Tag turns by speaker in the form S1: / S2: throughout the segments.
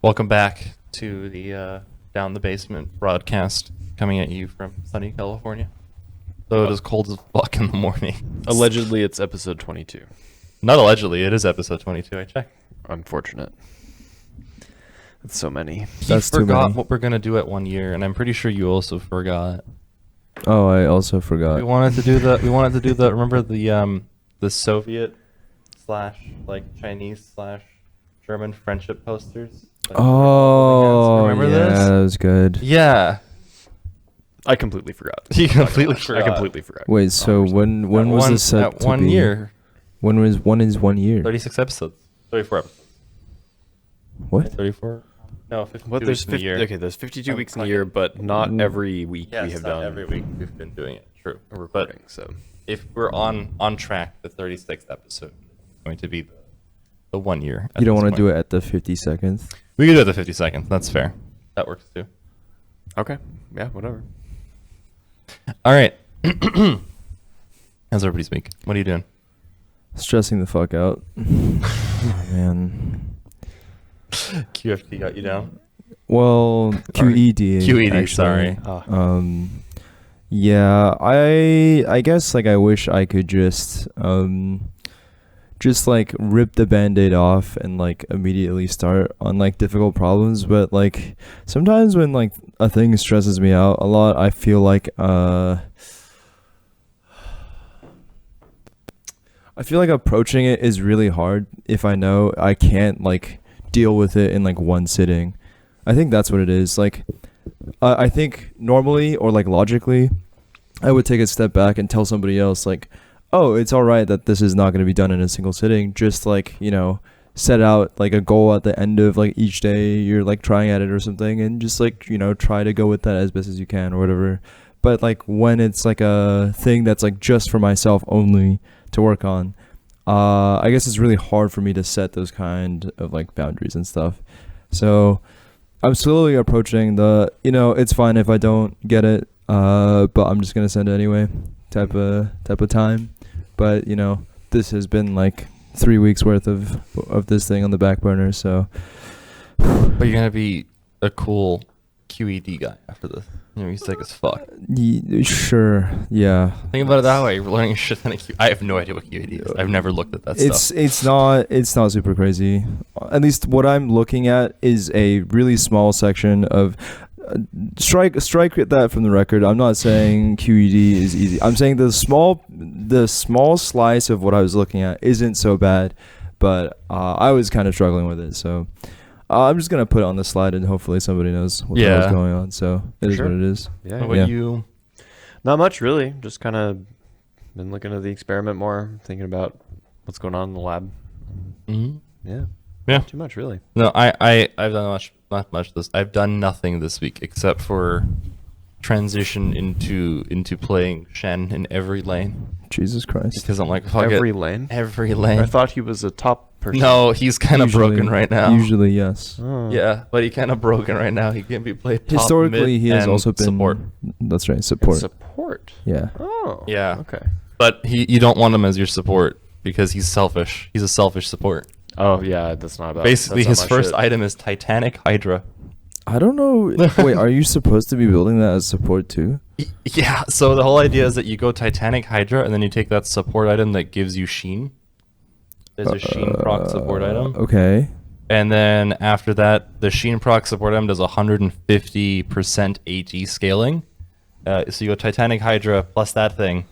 S1: Welcome back to the Down the Basement broadcast coming at you from sunny California. Though it is cold as fuck in the morning.
S2: Allegedly, it's episode 22.
S1: Not allegedly, it is episode 22, I checked.
S2: Unfortunate. That's so many.
S1: He forgot what we're going to do at 1 year, and I'm pretty sure you also forgot.
S3: Oh, I also forgot.
S1: We wanted to do the remember the Soviet / Chinese / German friendship posters?
S3: Oh,
S1: remember
S3: yeah,
S1: this?
S3: that was good.
S1: Yeah.
S2: I completely forgot.
S1: You completely forgot.
S2: I completely forgot.
S3: Wait, so when was this set
S1: at
S3: to
S1: 1
S3: be?
S1: year?
S3: When is 1 year?
S1: 36 episodes. 34 episodes.
S3: What?
S1: 34? No, 52
S2: What? There's
S1: weeks in a year.
S2: Okay, there's 52 weeks in a year, but not every week
S1: Yes,
S2: we have
S1: not
S2: done
S1: every week we've been doing it. True.
S2: a recording.
S1: But
S2: So
S1: if we're on track, the 36th episode is going to be the 1 year.
S3: You don't want to do it at the 52nd?
S1: We can do it at the 52nd. That's fair. That works too.
S2: okay, yeah, whatever.
S1: All right. How's everybody's week? What are you doing?
S3: Stressing the fuck out. Oh, man.
S1: QFT got you down?
S3: Well,
S1: Sorry.
S3: QED.
S1: QED,
S3: actually.
S1: sorry.
S3: Yeah, I guess I wish I could just rip the band-aid off and immediately start on difficult problems, but sometimes when a thing stresses me out a lot, I feel approaching it is really hard if I know I can't deal with it in one sitting. I think that's what it is. I think normally or logically I would take a step back and tell somebody else oh, it's all right that this is not going to be done in a single sitting. Just set out a goal at the end of each day you're trying at it or something, and just try to go with that as best as you can or whatever. But when it's a thing that's just for myself only to work on, I guess it's really hard for me to set those kind of boundaries and stuff. So I'm slowly approaching the it's fine if I don't get it, but I'm just gonna send it anyway type of time. But this has been 3 weeks worth of this thing on the back burner, so.
S1: But you're going to be a cool QED guy after this. You're sick as fuck.
S3: Sure, yeah.
S1: Think about it that way. You're learning shit than a Q. I have no idea what QED is. I've never looked at that stuff.
S3: It's not super crazy. At least what I'm looking at is a really small section of strike that from the record. I'm not saying QED is easy. I'm saying the small slice of what I was looking at isn't so bad, but I was kind of struggling with it. So I'm just gonna put it on the slide, and hopefully somebody knows what the hell's going on. So it is what it is.
S2: Yeah.
S1: What about you?
S2: Not much really. Just kind of been looking at the experiment more, thinking about what's going on in the lab.
S1: Mm-hmm.
S2: Yeah.
S1: Yeah.
S2: Not too much really.
S1: No, I've done not much this. I've done nothing this week except for transition into playing Shen in every lane.
S3: Jesus Christ.
S1: Because I'm fuck
S2: Every
S1: it.
S2: lane?
S1: Every lane.
S2: I thought he was a top person.
S1: No, he's kind of broken right now.
S3: Usually, yes.
S2: Oh.
S1: Yeah, but he's kind of broken right now. He can be played top,
S3: Historically,
S1: mid,
S3: he has
S1: and
S3: also been
S1: support.
S3: That's right, support.
S2: Support.
S3: Yeah.
S2: Oh.
S1: Yeah.
S2: Okay.
S1: But you don't want him as your support because he's selfish. He's a selfish support.
S2: Oh yeah, that's not about.
S1: Basically,
S2: that's
S1: his
S2: not my
S1: first
S2: shit.
S1: item is Titanic Hydra.
S3: I don't know. Wait, are you supposed to be building that as support too?
S1: Yeah, so the whole idea is that you go Titanic Hydra and then you take that support item that gives you Sheen. There's a Sheen proc support item.
S3: Okay.
S1: And then after that, the Sheen proc support item does 150% AG scaling. So you go Titanic Hydra plus that thing.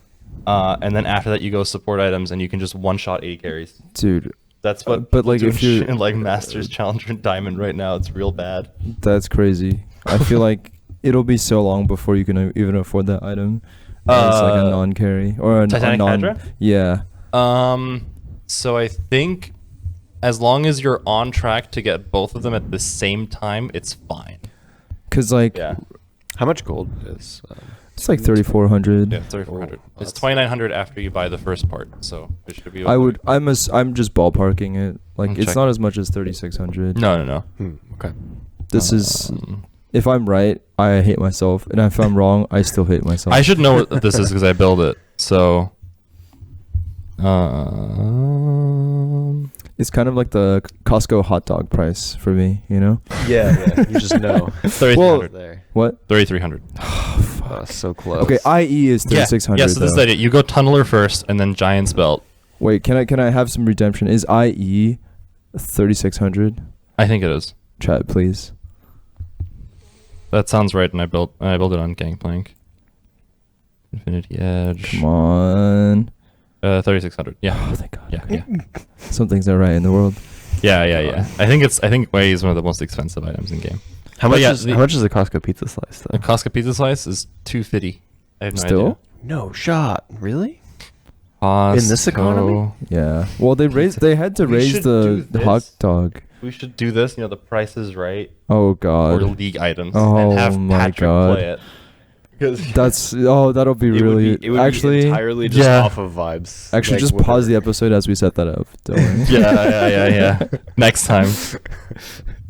S1: And then after that, you go support items and you can just one-shot 80 carries.
S3: Dude.
S1: That's what
S3: but if you're
S1: in Masters, Challenger, and Diamond right now, it's real bad.
S3: That's crazy. I feel like it'll be so long before you can even afford that item. It's a non-carry or
S1: Titanic Hydra?
S3: Yeah.
S1: So I think as long as you're on track to get both of them at the same time, it's fine.
S3: Cause
S1: Yeah.
S2: How much gold is?
S3: it's 3,400.
S1: Yeah, 3,400. It's 2,900 after you buy the first part, so it should be.
S3: I'm just ballparking it. It's
S1: check.
S3: not as much as 3,600.
S1: No.
S2: Okay.
S3: This is. If I'm right, I hate myself, and if I'm wrong, I still hate myself.
S1: I should know what this is because I build it. So
S3: It's kind of like the Costco hot dog price for me, you know?
S2: Yeah, you just know.
S1: 3,300.
S2: There.
S3: What?
S1: 3,300.
S2: Oh, so close.
S3: Okay, IE is 3600.
S1: Yeah, so this is the idea. You go Tunneler first, and then Giant's Belt.
S3: Wait, can I have some redemption? Is IE 3600?
S1: I think it is.
S3: Chat, please.
S1: That sounds right, and I built it on Gangplank. Infinity Edge.
S3: Come on.
S1: 3,600. Yeah.
S3: Oh, thank God.
S1: Yeah.
S3: Some things are right in the world.
S1: Yeah. I think whey is one of the most expensive items in game.
S2: How
S1: But
S2: much
S1: yeah,
S2: is how much is a Costco pizza slice though?
S1: A Costco pizza slice is $2.50. I have no
S3: Still?
S1: idea.
S2: No shot. Really?
S1: Costco.
S2: In this economy?
S3: Yeah. Well, they had to
S1: We
S3: raise
S1: should do
S3: the hot
S1: this.
S3: dog.
S1: We should do this. The Price is Right
S3: Oh
S1: or
S3: God.
S1: League items,
S3: Oh
S1: and have
S3: my
S1: Patrick
S3: God.
S1: play it. Because
S3: That'll be really
S2: it would
S3: actually
S2: be entirely just
S1: Yeah.
S2: off of vibes.
S3: actually
S2: Like,
S3: just pause the episode as we set that up. Don't worry.
S1: yeah. Next time.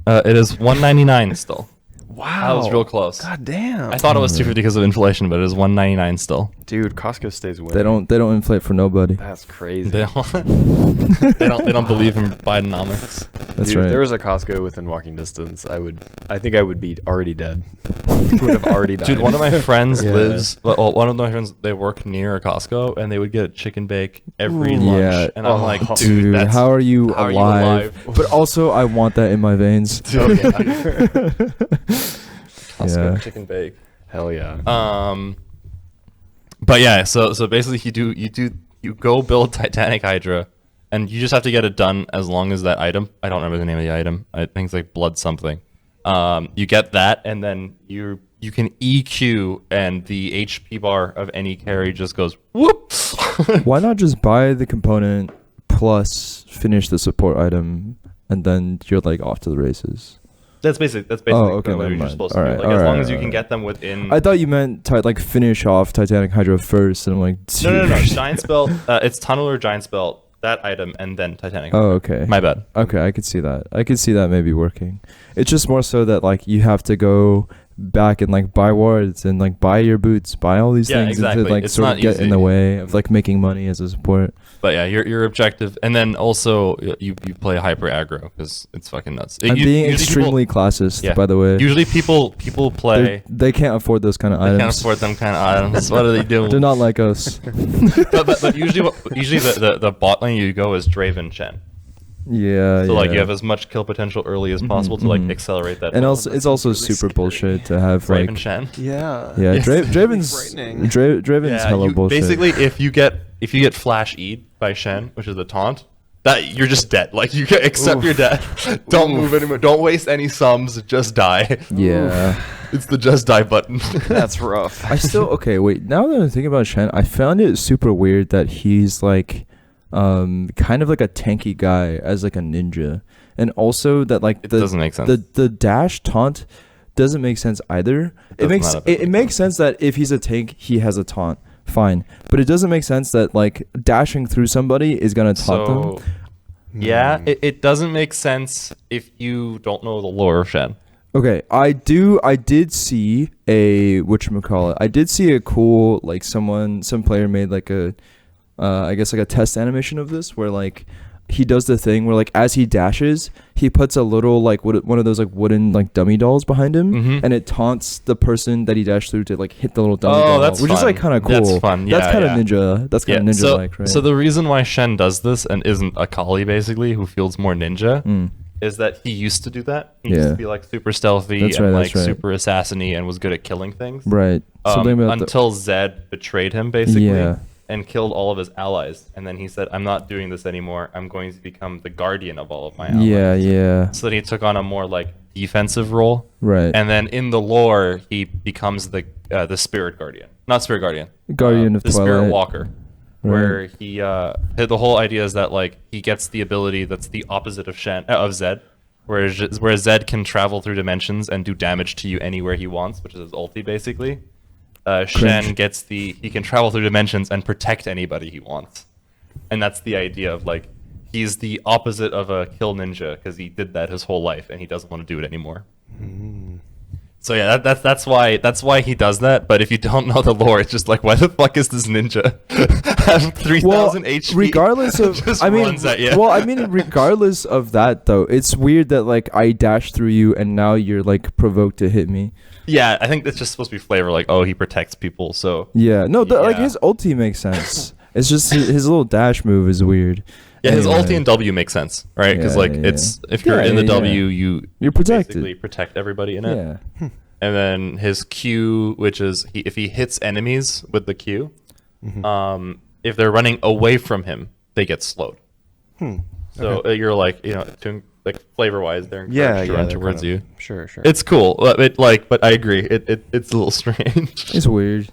S1: It is $1.99 still.
S2: Wow.
S1: That was real close.
S2: God damn.
S1: I thought it was $2.50 because of inflation, but it is $1.99 still.
S2: Dude, Costco stays winning.
S3: They don't inflate for nobody.
S2: That's crazy.
S1: They don't. they don't believe in Bidenomics.
S3: That's
S2: Dude,
S3: right.
S2: If there was a Costco within walking distance, I think I would be already dead. Would have already died.
S1: Dude, one of my friends
S2: Yeah.
S1: one of my friends, they work near a Costco, and they would get chicken bake every
S2: Ooh.
S1: lunch.
S3: Yeah.
S1: And I'm
S2: Oh,
S1: like,
S3: Dude,
S1: dude, that's,
S3: how are you
S1: how are you
S3: alive?
S1: alive?
S3: But also, I want that in my veins.
S1: Dude, Costco
S3: Yeah.
S1: chicken bake.
S2: Hell yeah.
S1: But yeah, so basically you go build Titanic Hydra, and you just have to get it done as long as that item. I don't remember the name of the item. I think it's like blood something. You get that, and then you can EQ, and the HP bar of any carry just goes whoop.
S3: Why not just buy the component plus finish the support item, and then you're like off to the races?
S1: That's basically
S3: okay,
S1: what
S3: never
S1: you're
S3: mind.
S1: supposed to
S3: Alright,
S1: do. Like as long
S3: alright,
S1: as you can
S3: alright.
S1: get them within.
S3: I thought you meant like finish off Titanic Hydra first, and I'm like,
S1: No.
S3: dude.
S1: Giant's Belt. It's Tunneler, Giant's Belt, that item, and then Titanic.
S3: Oh, okay.
S1: My bad.
S3: Okay, I could see that. I could see that maybe working. It's just more so that like you have to go back and like buy wards and like buy your boots, buy all these
S1: Yeah,
S3: things,
S1: exactly.
S3: and to like
S1: It's
S3: sort
S1: not
S3: of get in
S1: easy.
S3: the way of like making money as a support.
S1: But yeah, your objective, and then also you play hyper aggro because it's fucking nuts.
S3: I'm being
S1: usually
S3: extremely classist,
S1: Yeah.
S3: by the way.
S1: People play.
S3: They can't afford those kind of
S1: They
S3: items.
S1: can't afford them kind of items. What are they doing?
S3: They're not like us.
S1: but usually the bot lane you go is Draven Shen.
S3: Yeah.
S1: So like
S3: yeah.
S1: you have as much kill potential early as possible to like
S3: mhm.
S1: accelerate that.
S3: And
S1: build.
S3: also, it's also
S2: really
S3: super
S2: scary.
S3: bullshit to have
S1: Draven
S3: like.
S1: Shen.
S2: Yeah.
S3: Yeah,
S1: Yes.
S3: Draven's
S2: frightening.
S3: Draven's hella bullshit.
S1: Basically, if you get flash E'd by Shen, which is the taunt, that you're just dead. Like you can accept your death. Don't move anymore. Don't waste any sums. Just die.
S3: Yeah.
S1: It's the just die button.
S2: That's rough.
S3: I still okay. Wait, now that I'm thinking about Shen, I found it super weird that he's like, kind of like a tanky guy as like a ninja, and also that like
S1: It doesn't make sense.
S3: The dash taunt doesn't make sense either. It
S1: does
S3: makes
S1: not make
S3: it makes sense that if he's a tank, he has a taunt. Fine, but it doesn't make sense that like dashing through somebody is gonna taunt them.
S1: Yeah, it doesn't make sense if you don't know the lore of Shen.
S3: Okay, I did see a whatchamacallit. I did see a cool like some player made like a I guess like a test animation of this where like he does the thing where like as he dashes, he puts a little like one of those like wooden like dummy dolls behind him,
S1: Mhm.
S3: and it taunts the person that he dashed through to like hit the little dummy
S1: Oh,
S3: doll,
S1: that's
S3: which is
S1: fun.
S3: like kind of cool.
S1: That's fun.
S3: That's
S1: Yeah,
S3: kind of
S1: yeah.
S3: ninja. That's kind of ninja like, right?
S1: So the reason why Shen does this and isn't a Kali basically who feels more ninja
S3: Mm.
S1: is that he used to do that. He used
S3: Yeah.
S1: to be like super stealthy
S3: That's
S1: and
S3: right,
S1: like
S3: that's right.
S1: super assassin-y and was good at killing things.
S3: Right. Something about
S1: Until Zed betrayed him basically
S3: Yeah.
S1: and killed all of his allies. And then he said, I'm not doing this anymore. I'm going to become the guardian of all of my allies.
S3: yeah.
S1: So then he took on a more like defensive role.
S3: Right.
S1: And then in the lore, he becomes the spirit guardian. Not spirit guardian.
S3: Guardian of
S1: the spirit
S3: Twilight.
S1: walker.
S3: Right.
S1: Where he the whole idea is that like he gets the ability that's the opposite of Zed. Where Zed can travel through dimensions and do damage to you anywhere he wants, which is his ulti basically. Shen gets he can travel through dimensions and protect anybody he wants. And that's the idea of like he's the opposite of a kill ninja because he did that his whole life and he doesn't want to do it anymore. So yeah, that's why he does that. But if you don't know the lore, it's just like, why the fuck is this ninja have 3,000 HP?
S3: Regardless of,
S1: just
S3: I mean,
S1: runs at you.
S3: well, I mean, regardless of that though, it's weird that like I dash through you and now you're like provoked to hit me.
S1: Yeah, I think that's just supposed to be flavor. Like, oh, he protects people. So
S3: Yeah, no, like
S1: Yeah.
S3: his ulti makes sense. It's just his little dash move is weird.
S1: yeah, his
S3: Anyway.
S1: ulti and W makes sense, right? Because
S3: Yeah,
S1: like
S3: yeah,
S1: it's if you're
S3: Yeah,
S1: in the
S3: yeah,
S1: W,
S3: yeah.
S1: you
S3: You're protected.
S1: basically protect everybody in it.
S3: Yeah.
S1: And then his Q, which is if he hits enemies with the Q, if they're running away from him, they get slowed. So you're like, like flavor wise, they're encouraged to run
S2: they're
S1: towards
S2: kind
S1: you.
S2: of- Sure.
S1: It's cool. But I agree. It's a little strange.
S3: It's weird.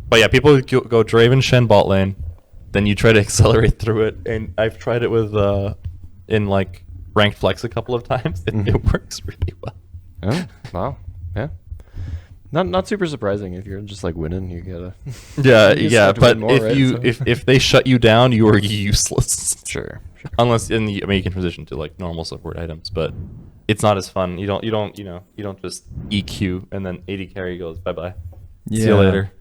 S1: But yeah, people go Draven Shen bot lane, then you try to accelerate through it, and I've tried it with in like ranked flex a couple of times. It works really well.
S2: Oh, wow. Yeah. Not super surprising if you're just like winning, you get a
S1: Yeah,
S2: You just
S1: yeah,
S2: have to
S1: but
S2: win more,
S1: if
S2: right?
S1: you
S2: So-
S1: if they shut you down, you are useless.
S2: sure.
S1: Unless I mean you can transition to like normal support items, but it's not as fun. You don't just EQ and then AD carry goes bye bye. See you later.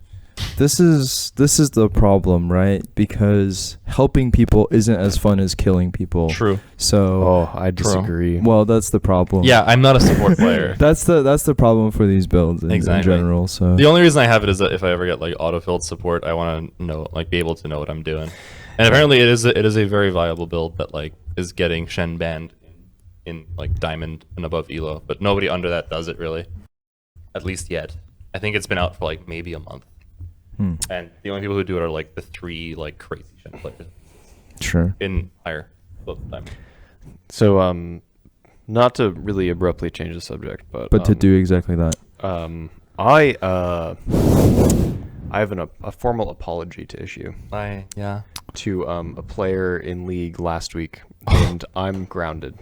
S3: This is the problem, right? Because helping people isn't as fun as killing people.
S1: True.
S3: So,
S2: Oh, I disagree.
S3: well, that's the problem.
S1: Yeah, I'm not a support player.
S3: That's the problem for these builds in general. So
S1: The only reason I have it is that if I ever get like autofilled support, I want to know, like, be able to know what I'm doing. And apparently, it is a very viable build that like is getting Shen banned in like Diamond and above Elo, but nobody under that does it really, at least yet. I think it's been out for like maybe a month, and the only people who do it are like the 3 like crazy Shen players
S3: sure.
S1: in higher both Diamond.
S2: So, not to really abruptly change the subject, but
S3: But to do exactly that.
S2: I have a formal apology to issue
S1: Yeah.
S2: to a player in League last week named I'm Grounded.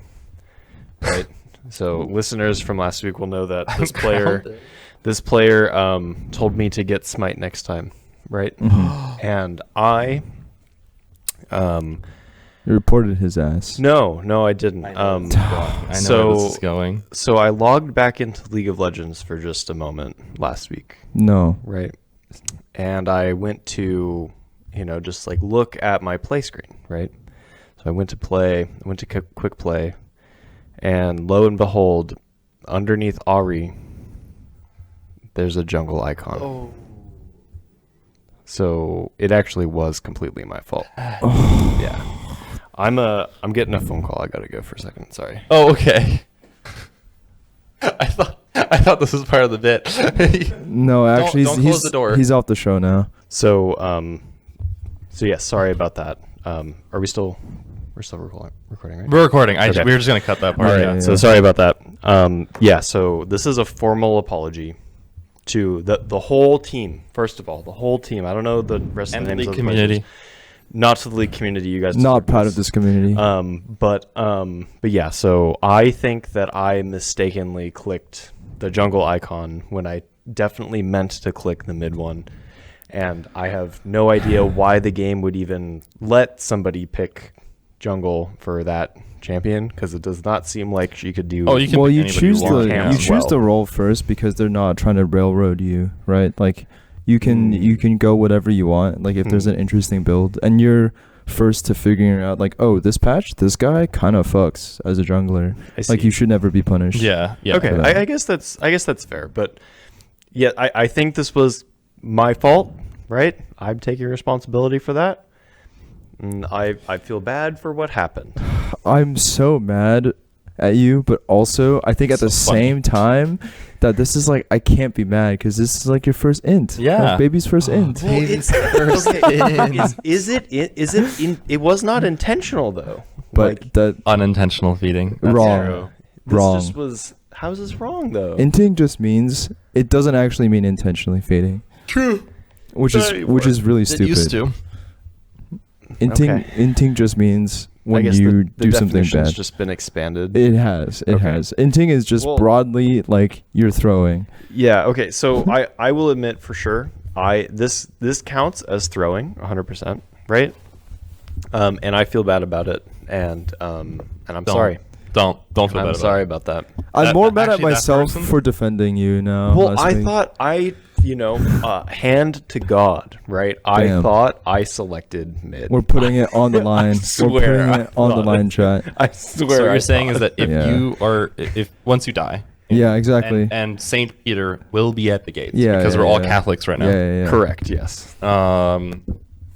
S2: Right. So listeners from last week will know that this player told me to get Smite next time, right? And I
S3: You reported his ass.
S2: no, I didn't.
S1: I know
S2: so
S1: where this is going.
S2: so I logged back into League of Legends for just a moment last week,
S3: No.
S2: right? And I went to, just like look at my play screen, right? So I went to quick play, and lo and behold, underneath Ahri, there's a jungle icon.
S1: Oh.
S2: So it actually was completely my fault. Yeah. I'm getting a phone call. I gotta go for a second. Sorry.
S1: Oh, okay. I thought this was part of the bit.
S3: No, actually,
S1: don't
S3: he's
S1: close the door.
S3: he's off the show now.
S2: So yeah, sorry about that. We're still recording, right?
S1: We're recording.
S2: Okay.
S1: We were just gonna cut that part.
S2: All right.
S3: Yeah.
S2: So sorry about that. Yeah. So this is a formal apology to the whole team. First of all, the whole team. I don't know the rest
S1: And
S2: of the
S1: the
S2: names
S1: league
S2: of the
S1: community.
S2: players. Not to the league community. You guys
S3: Not
S2: deserve
S3: proud of this community.
S2: But yeah. So I think that I mistakenly clicked the jungle icon when I definitely meant to click the mid one, and I have no idea why the game would even let somebody pick jungle for that champion, because it does not seem like she could do.
S1: Oh, you can
S3: Well,
S1: pick
S3: you
S1: anybody
S3: choose
S1: you want.
S3: the
S2: Yeah.
S3: you choose
S2: Well.
S3: the role first because they're not trying to railroad you, right? Like you can go whatever you want. Like if there's an interesting build and you're first to figuring out like, oh, this patch, this guy kind of fucks as a jungler.
S2: I see.
S3: Like you should never be punished.
S1: Yeah.
S2: Okay,
S3: for that.
S2: I guess that's fair, but yeah, I think this was my fault, right? I'm taking responsibility for that, and I feel bad for what happened.
S3: I'm so mad at you, but also I think at the
S1: So funny.
S3: same time that this is like I can't be mad because this is like your first int.
S1: Yeah.
S3: Like, baby's first int.
S2: Well, it's it was not intentional though.
S3: But
S2: Like,
S3: that
S1: Unintentional feeding. That's
S3: Wrong.
S1: true.
S2: this
S3: wrong.
S2: just was. How's this wrong though?
S3: inting just means it doesn't actually mean intentionally fading,
S1: True.
S3: which is really
S1: It
S3: stupid.
S1: used to.
S3: Inting just means
S2: I
S3: when
S2: guess
S3: you
S2: the
S3: do something
S2: definition's
S3: bad.
S2: just been expanded.
S3: It has. Inting is just
S2: Well-
S3: broadly like you're throwing.
S2: Yeah. Okay. So I will admit for sure this counts as throwing 100%, right? And I feel bad about it, and I'm sorry.
S1: Don't feel bad
S2: I'm
S1: about
S2: sorry
S1: it.
S2: about that.
S3: I'm more mad at
S1: actually that
S3: myself
S1: person?
S3: for defending you now.
S2: Well, I
S3: honestly.
S2: thought hand to God, right? I
S3: Damn.
S2: thought I selected mid.
S3: We're putting it on the line. We're
S2: swear
S3: putting
S2: I
S3: it on the
S2: thought
S3: line,
S2: it.
S3: chat.
S2: I swear.
S1: So what
S2: I
S1: you're saying is
S2: thought.
S1: that if
S3: Yeah.
S1: you are, if once you die,
S3: Yeah, exactly.
S1: and Saint Peter will be at the gates,
S3: Yeah,
S1: because
S3: yeah,
S1: we're all
S3: yeah.
S1: Catholics right now.
S3: Yeah.
S2: Correct. Yes.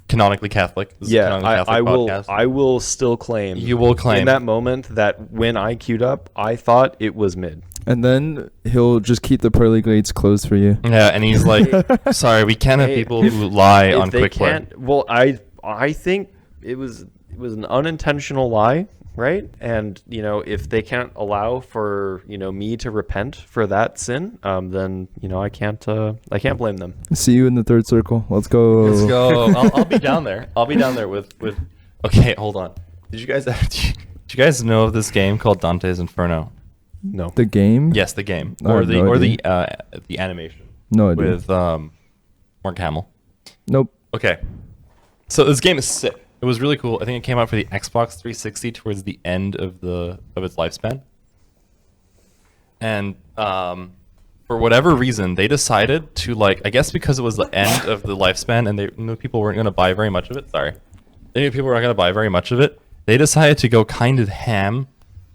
S1: Canonically Catholic. This is a
S2: Yeah.
S1: canonically Catholic
S2: I will.
S1: podcast.
S2: I will still claim.
S1: You will claim
S2: in that moment that when I queued up, I thought it was mid.
S3: And then he'll just keep the pearly gates closed for you.
S1: Yeah, and he's like, sorry, we can't have
S2: Hey,
S1: people who lie
S2: If
S1: on
S2: they
S1: quick play.
S2: can't, well, I think it was an unintentional lie, right? And if they can't allow for me to repent for that sin, then I can't blame them.
S3: See you in the third circle. Let's go.
S1: Let's go. I'll be down there. I'll be down there with. Okay, hold on. Did you guys know of this game called Dante's Inferno?
S2: No.
S3: The game?
S1: Yes, the game
S3: I
S1: or
S3: have
S1: the
S3: no
S1: or
S3: idea.
S1: the animation
S3: No idea.
S1: with Mark Hamill.
S3: Nope.
S1: Okay, so this game is sick. It was really cool. I think it came out for the Xbox 360 towards the end of its lifespan. And for whatever reason, they decided to I guess because it was the end of the lifespan and they knew people weren't going to buy very much of it. Sorry, they knew people weren't going to buy very much of it. They decided to go kind of ham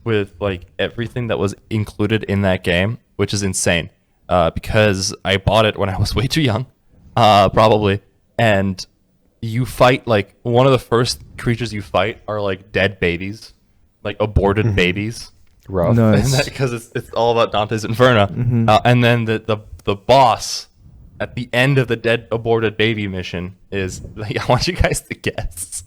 S1: with everything that was included in that game, which is insane. Because I bought it when I was way too young, probably, and you fight one of the first creatures you fight are dead babies, aborted babies.
S2: Rough.
S3: Nice.
S1: Because it's all about Dante's Inferno. And then the boss at the end of the dead aborted baby mission is I want you guys to guess.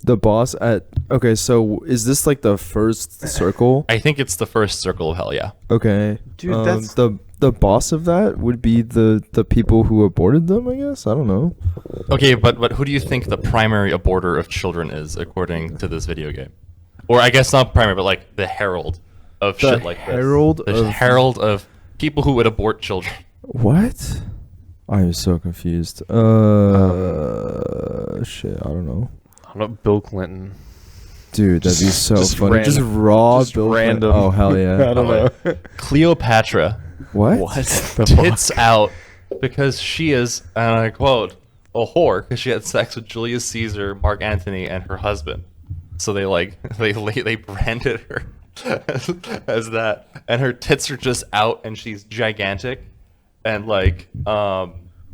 S3: The boss at... Okay, so is this the first circle?
S1: I think it's the first circle of hell. Yeah.
S3: Okay.
S2: Dude, that's-
S3: The boss of that would be the people who aborted them, I guess? I don't know.
S1: Okay, but who do you think the primary aborter of children is according to this video game? Or I guess not primary, but the herald of
S3: The
S1: shit like
S3: herald
S1: this. The
S3: of-
S1: herald of people who would abort children.
S3: What? I am so confused. Shit, I don't know.
S2: I don't know, Bill Clinton.
S3: Dude, that'd be so
S2: just
S3: funny.
S2: random-
S3: Just raw
S2: just
S3: Bill Clinton.
S2: random.
S3: Oh, hell yeah.
S2: I don't know.
S1: Cleopatra
S3: What?
S1: tits out because she is, and I quote, a whore because she had sex with Julius Caesar, Mark Antony, and her husband. So they they branded her as that, and her tits are just out, and she's gigantic, and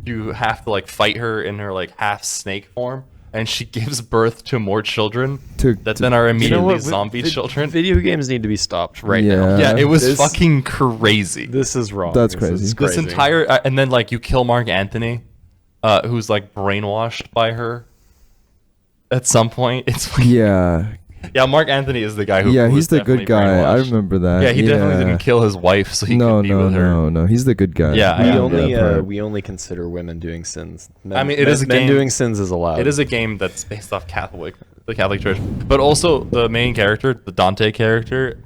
S1: you have to fight her in her half snake form, and she gives birth to more children that then are immediately zombie children.
S2: Video games need to be stopped right
S3: Yeah.
S2: now.
S1: Yeah, it was
S2: This-
S1: fucking crazy.
S2: This is wrong.
S3: That's
S2: This is
S3: crazy.
S1: This entire and then you kill Mark Antony, who's brainwashed by her. At some point, it's
S3: Yeah.
S1: yeah. Mark Anthony is the guy who.
S3: Yeah,
S1: who
S3: he's
S1: was
S3: the good
S1: definitely
S3: guy. I
S1: brainwashed.
S3: remember that.
S1: Yeah, he definitely didn't kill his wife so he
S3: No,
S1: could be
S3: no,
S1: with her.
S3: no. He's the good guy.
S1: Yeah,
S2: We
S1: I
S3: remember
S2: only
S3: that part.
S2: we only consider women doing sins. Men,
S1: I mean, it is a
S2: men
S1: game-
S2: doing sins is allowed.
S1: It is a game that's based off the Catholic Church, but also the main character, the Dante character,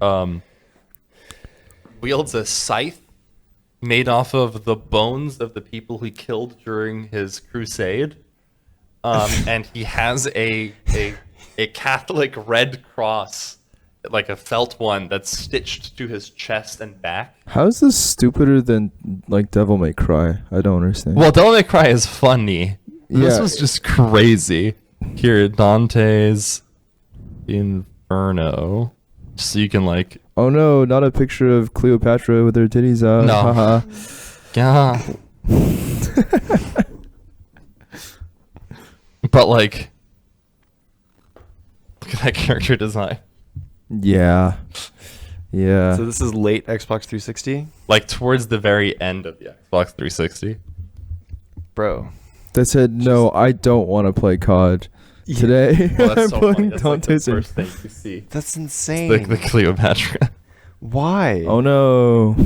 S1: wields a scythe made off of the bones of the people he killed during his crusade, and he has a Catholic red cross, a felt one that's stitched to his chest and back.
S3: How is this stupider than Devil May Cry? I don't understand.
S1: Well, Devil May Cry is funny. This
S3: Yeah.
S1: was just crazy. Here, Dante's Inferno. So you can
S3: Oh no, not a picture of Cleopatra with her titties out.
S1: No.
S3: Haha.
S1: yeah. But look at that character design.
S3: Yeah. Yeah.
S2: So this is late Xbox 360,
S1: Towards the very end of the Xbox 360.
S2: bro.
S3: They said, no, I don't want to play COD. Today,
S1: Well,
S3: I'm
S1: that's so funny.
S3: playing
S1: That's
S3: Dante's
S1: the
S3: Inferno.
S1: first thing you see.
S2: That's insane.
S1: The Cleopatra.
S2: Why?
S3: Oh no.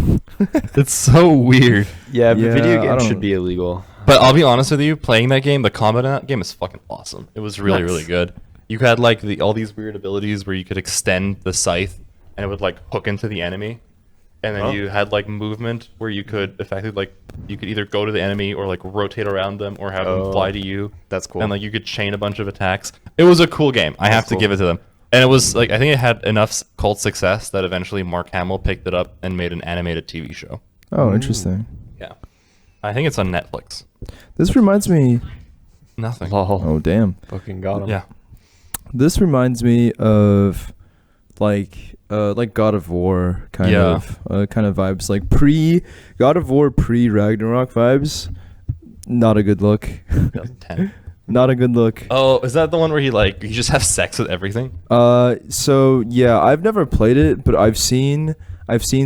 S1: It's so weird.
S2: Yeah, but
S3: Yeah,
S2: video
S3: I
S2: games
S3: don't-
S2: should be illegal.
S1: But I'll be honest with you, playing that game, the combat in that game is fucking awesome. It was really,
S2: Nice.
S1: really good. You had all these weird abilities where you could extend the scythe and it would hook into the enemy. And then
S2: Oh.
S1: you had movement where you could effectively you could either go to the enemy or rotate around them or have them
S2: Oh.
S1: fly to you.
S2: That's cool.
S1: And you could chain a bunch of attacks. It was a cool game. I have to
S2: cool.
S1: give it to them. And it was like, I think it had enough cult success that eventually Mark Hamill picked it up and made an animated TV show.
S3: Oh, interesting.
S1: Yeah. I think it's on Netflix.
S3: This reminds me.
S1: Nothing.
S3: Oh, damn.
S2: Fucking got him.
S1: Yeah.
S3: This reminds me of like God of War kind of vibes, like pre God of War, pre Ragnarok vibes. Not a good look.
S1: 2010.
S3: Not a good look.
S1: Oh, is that the one where he just has sex with everything?
S3: So yeah, I've never played it, but I've seen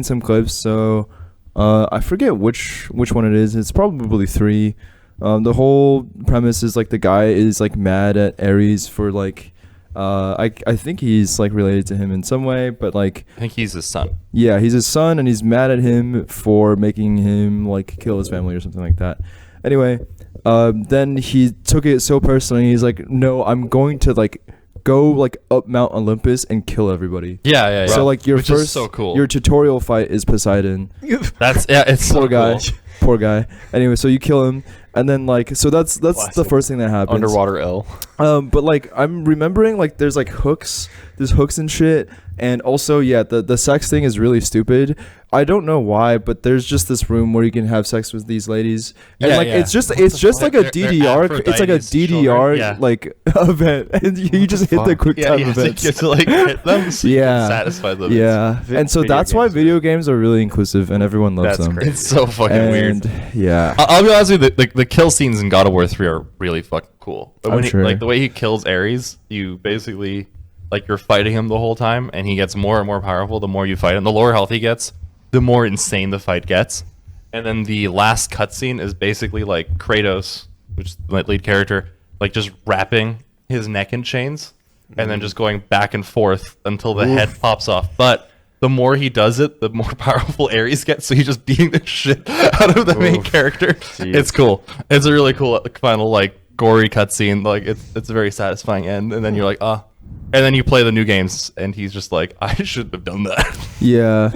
S3: some clips. So I forget which one it is. It's probably 3. The whole premise is like the guy is like mad at Ares for like I think he's like related to him in some way, but like
S1: I think he's his son.
S3: yeah, he's his son and he's mad at him for making him like kill his family or something like that. Anyway, then he took it so personally. He's like, no, I'm going to like go like up Mount Olympus and kill everybody.
S1: Yeah.
S3: So like your
S1: Which is
S3: first
S1: so cool.
S3: your tutorial fight is Poseidon.
S1: It's
S3: Poor
S1: so
S3: guy.
S1: cool.
S3: Poor guy. Anyway, so you kill him, and then like, so that's the
S2: Classic.
S3: first thing that happens.
S2: Underwater L.
S3: But like, I'm remembering like there's like hooks, and shit, and also yeah, the sex thing is really stupid. I don't know why, but there's just this room where you can have sex with these ladies, and
S1: Yeah,
S3: like
S1: yeah.
S3: it's just
S1: What the
S3: like a
S1: fuck? They're
S3: DDR. It's like a
S1: Aphrodite's
S3: DDR
S1: children. Yeah.
S3: like event, and you just hit the
S2: fuck?
S3: quick
S1: Yeah,
S3: time
S1: you have to
S3: events.
S1: get to like hit them so you
S3: Yeah.
S1: can satisfy them.
S3: Yeah, and so
S2: Video
S3: that's why
S2: games are-
S3: video games are really inclusive, and everyone loves
S2: That's
S3: them.
S2: great.
S1: It's so fucking
S3: And
S1: weird.
S3: yeah,
S1: I'll be honest with you, the kill scenes in God of War 3 are really fucking cool. But
S3: I'm
S1: when
S3: sure.
S1: like the way he kills Ares, you basically like you're fighting him the whole time, and he gets more and more powerful the more you fight him. The lower health he gets, the more insane the fight gets. And then the last cutscene is basically like Kratos, which is the lead character, like just wrapping his neck in chains, and then just going back and forth until the head pops off. But the more he does it, the more powerful Ares gets. So he's just beating the shit out of the main
S2: Oof.
S1: character.
S2: Jeez.
S1: It's cool. It's a really cool final like gory cutscene. Like it's a very satisfying end. And then you're like, ah. And then you play the new games, and he's just like, I shouldn't have done that.
S3: yeah.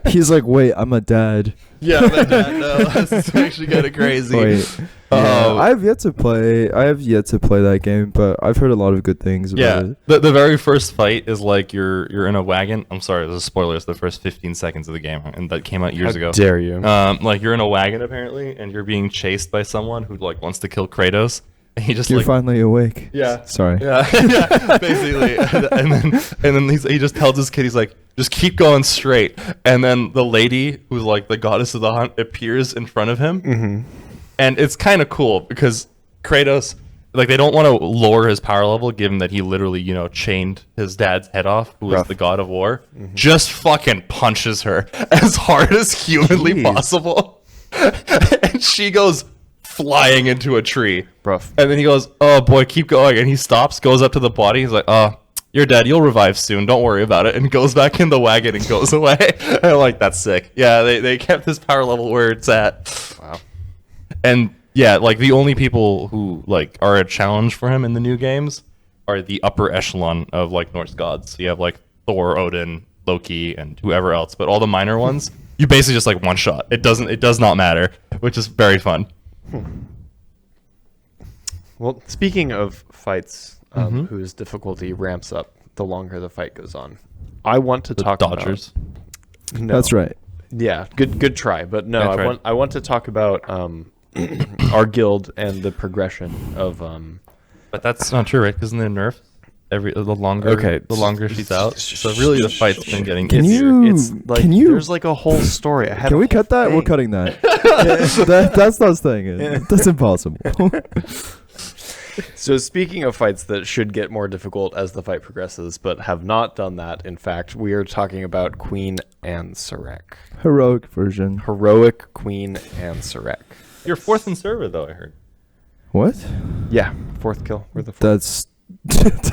S3: He's like, wait, I'm a dad.
S1: Yeah, no, that's actually kind of crazy.
S3: Wait,
S1: Oh.
S3: I have yet to play that game, but I've heard a lot of good things about
S1: Yeah,
S3: it.
S1: the very first fight is like you're in a wagon. I'm sorry, this is a spoiler. It's the first 15 seconds of the game, and that came out years ago.
S2: Dare you?
S1: Like you're in a wagon apparently, and you're being chased by someone who like wants to kill Kratos. And he just
S3: You're
S1: like
S3: finally awake.
S1: yeah,
S3: Sorry.
S1: yeah, yeah, basically. And then he just tells his kid, he's like, just keep going straight. And then the lady who's like the goddess of the hunt appears in front of him.
S2: Mm-hmm.
S1: And it's kind of cool because Kratos, like, they don't want to lower his power level, given that he literally, chained his dad's head off, who was
S2: Rough.
S1: the god of war. Just fucking punches her as hard as humanly
S2: Jeez.
S1: possible. And she goes flying into a tree.
S2: Rough.
S1: And then he goes, oh boy, keep going. And he stops, goes up to the body. He's like, oh, you're dead. You'll revive soon. Don't worry about it. And goes back in the wagon and goes away. And I'm like, that's sick. Yeah, they kept his power level where it's at.
S2: Wow.
S1: And yeah, like the only people who like are a challenge for him in the new games are the upper echelon of like Norse gods. You have like Thor, Odin, Loki, and whoever else. But all the minor ones, you basically just like one shot. It does not matter, which is very fun.
S2: Well, speaking of fights,
S1: Mm-hmm.
S2: whose difficulty ramps up the longer the fight goes on, I want to
S1: The
S2: talk
S1: Dodgers.
S2: about. No.
S3: That's right.
S2: Yeah, good try, but no,
S1: That's right.
S2: I want to talk about our guild and the progression of
S1: But that's not true, right? Because in the nerf, the longer
S2: Okay.
S1: the longer she's out. So really, the fight's been getting
S3: Can
S1: easier.
S3: you-
S2: it's like
S3: can you-
S2: there's like a whole story. I had
S3: Can
S2: a
S3: we
S2: whole
S3: cut that? We're
S2: thing.
S3: cutting that. That's not staying in. That's impossible.
S2: So speaking of fights that should get more difficult as the fight progresses, but have not done that, in fact, we are talking about Queen Ansarek.
S3: Heroic version.
S2: Heroic Queen Ansarek.
S1: You're fourth in server, though, I heard.
S3: What?
S2: Yeah, fourth kill. We're the fourth.
S3: That's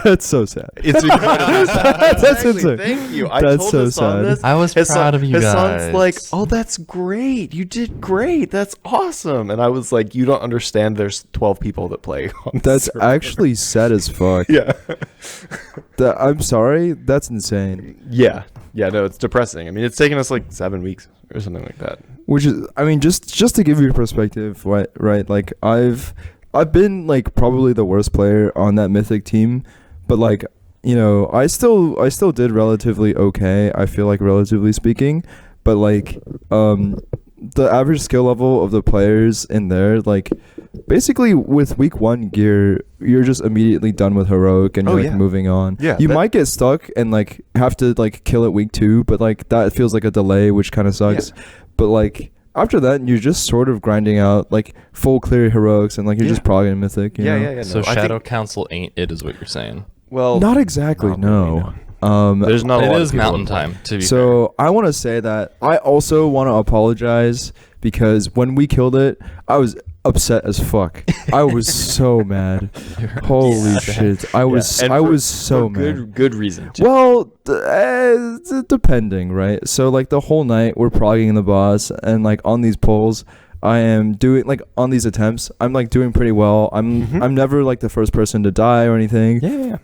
S3: that's so sad.
S2: It's incredibly sad.
S3: That's
S2: Exactly.
S3: insane.
S2: Thank you. I
S3: That's
S2: told
S3: so
S2: Hassan
S3: sad.
S2: this.
S1: I was proud of you
S2: Hassan's
S1: guys.
S2: like, oh, that's great. You did great. That's awesome. And I was like, you don't understand. There's 12 people that play on this
S3: That's
S2: server.
S3: actually sad as fuck.
S2: Yeah.
S3: I'm sorry. That's insane.
S2: Yeah. Yeah. No, it's depressing. I mean, it's taken us like 7 weeks or something like that.
S3: Which is, I mean, just to give you a perspective, right? Like I've been like probably the worst player on that mythic team, but like you know, I still did relatively okay. I feel like, relatively speaking, but like the average skill level of the players in there, like basically with week 1 gear, you're just immediately done with heroic and you're like moving on.
S2: Yeah,
S3: you might get stuck and like have to like kill it week 2, but like that feels like a delay, which kind of sucks. But like after that, you're just sort of grinding out like full clear heroics and like you're just progging mythic. You know?
S2: No,
S1: So Shadow Council ain't it, is what you're saying.
S2: Well,
S3: not exactly. No.
S2: There's not a lot
S1: It
S2: of
S1: is
S2: people
S1: mountain
S2: in play.
S1: time, to be fair.
S3: So I want to say that I also want to apologize because when we killed it, I was upset as fuck. I was so mad. Holy shit! I was so mad.
S2: Good reason. Too.
S3: Well, depending, right? So like the whole night we're progging the boss, and like on these pulls, I am doing like on these attempts, I'm like doing pretty well. I'm never like the first person to die or anything.
S2: Yeah.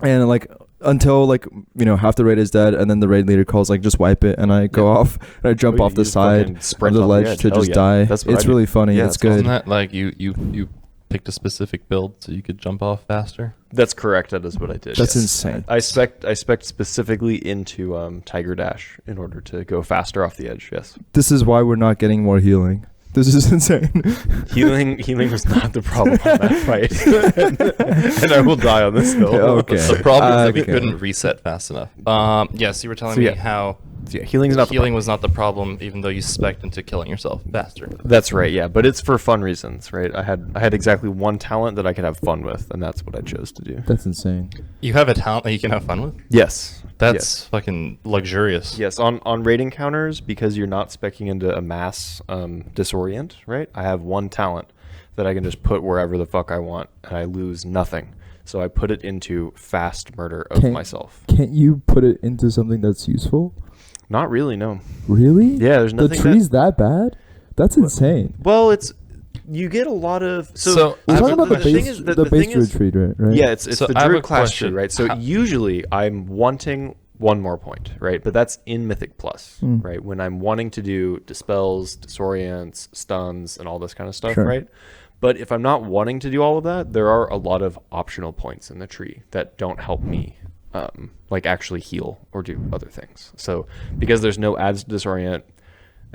S3: And like until like, you know, half the raid is dead, and then the raid leader calls like just wipe it, and I go off and I jump off the side of the ledge to just die.
S2: That's what
S3: it's really funny.
S2: Yeah,
S3: it's good.
S1: Isn't that like you picked a specific build so you could jump off faster?
S2: That's correct. That is what I did.
S3: That's insane.
S2: I spec specifically into Tiger Dash in order to go faster off the edge. Yes.
S3: This is why we're not getting more healing. This is insane.
S2: Healing was not the problem on that fight, and I will die on this hill.
S3: Okay.
S1: The problem is that we
S3: Okay.
S1: couldn't reset fast enough. Yes, you were telling
S2: So,
S1: me
S2: yeah.
S1: how
S2: Yeah, healing
S1: was not the problem, even though you spec'd into killing yourself faster.
S2: That's right. Yeah, but it's for fun reasons, right? I had exactly one talent that I could have fun with, and that's what I chose to do.
S3: That's insane.
S1: You have a talent that you can have fun with?
S2: Yes.
S1: That's fucking luxurious.
S2: Yes, on raid encounters, because you're not specking into a mass disorient, right? I have one talent that I can just put wherever the fuck I want, and I lose nothing. So I put it into fast murder of myself.
S3: Can't you put it into something that's useful?
S2: Not really, no.
S3: Really?
S2: Yeah, there's nothing.
S3: The tree's that bad? That's insane.
S2: Well, it's you get a lot of
S1: So,
S3: We're
S1: I have
S3: talking
S1: a
S3: about the
S1: question.
S3: base, the base druid tree, right?
S2: Yeah, it's
S1: So
S2: the
S1: I have a
S2: druid class tree,
S1: question.
S2: right? So
S1: How-
S2: usually I'm wanting one more point, right? But that's in Mythic Plus, right? When I'm wanting to do dispels, disorients, stuns, and all this kind of stuff,
S3: Sure.
S2: right? But if I'm not wanting to do all of that, there are a lot of optional points in the tree that don't help me, like actually heal or do other things. So because there's no adds to disorient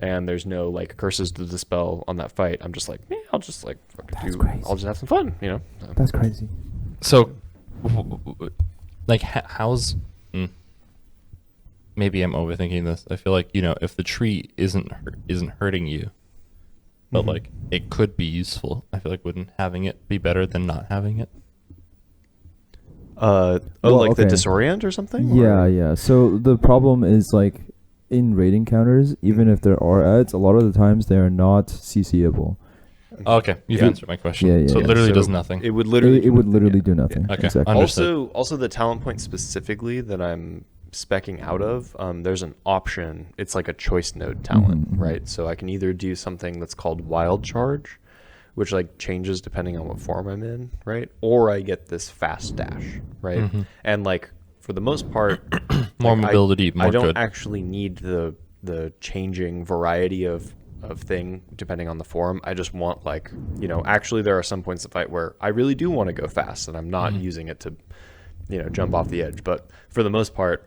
S2: and there's no like curses to dispel on that fight, I'm just like, I'll just like I'll just have some fun, you know? So.
S3: That's crazy.
S1: So, like, how's... Maybe I'm overthinking this. I feel like, you know, if the tree isn't hurting you, but like it could be useful, I feel like wouldn't having it be better than not having it?
S3: Well,
S2: Like the
S3: okay.
S2: disorient or something?
S3: Yeah,
S2: Or-
S3: yeah. So the problem is like in raid encounters, even if there are ads, a lot of the times they are not CCable.
S1: Okay, you've
S2: Yeah.
S1: answered my question.
S3: Yeah, yeah,
S1: so it
S3: yeah.
S1: literally
S2: So
S1: does nothing.
S2: It would literally
S3: It would literally do nothing.
S1: Okay.
S3: Exactly.
S1: Understood.
S2: Also the talent point specifically that I'm specking out of, there's an option. It's like a choice node talent,
S3: Mhm.
S2: right? So I can either do something that's called Wild Charge, which like changes depending on what form I'm in, right? Or I get this fast dash, right?
S1: Mhm.
S2: And like for the most part,
S1: More
S2: like,
S1: mobility, more
S2: I don't
S1: good.
S2: actually need the changing variety of thing depending on the form. I just want like, you know, actually there are some points of fight where I really do want to go fast and I'm not using it to, you know, jump off the edge. But for the most part,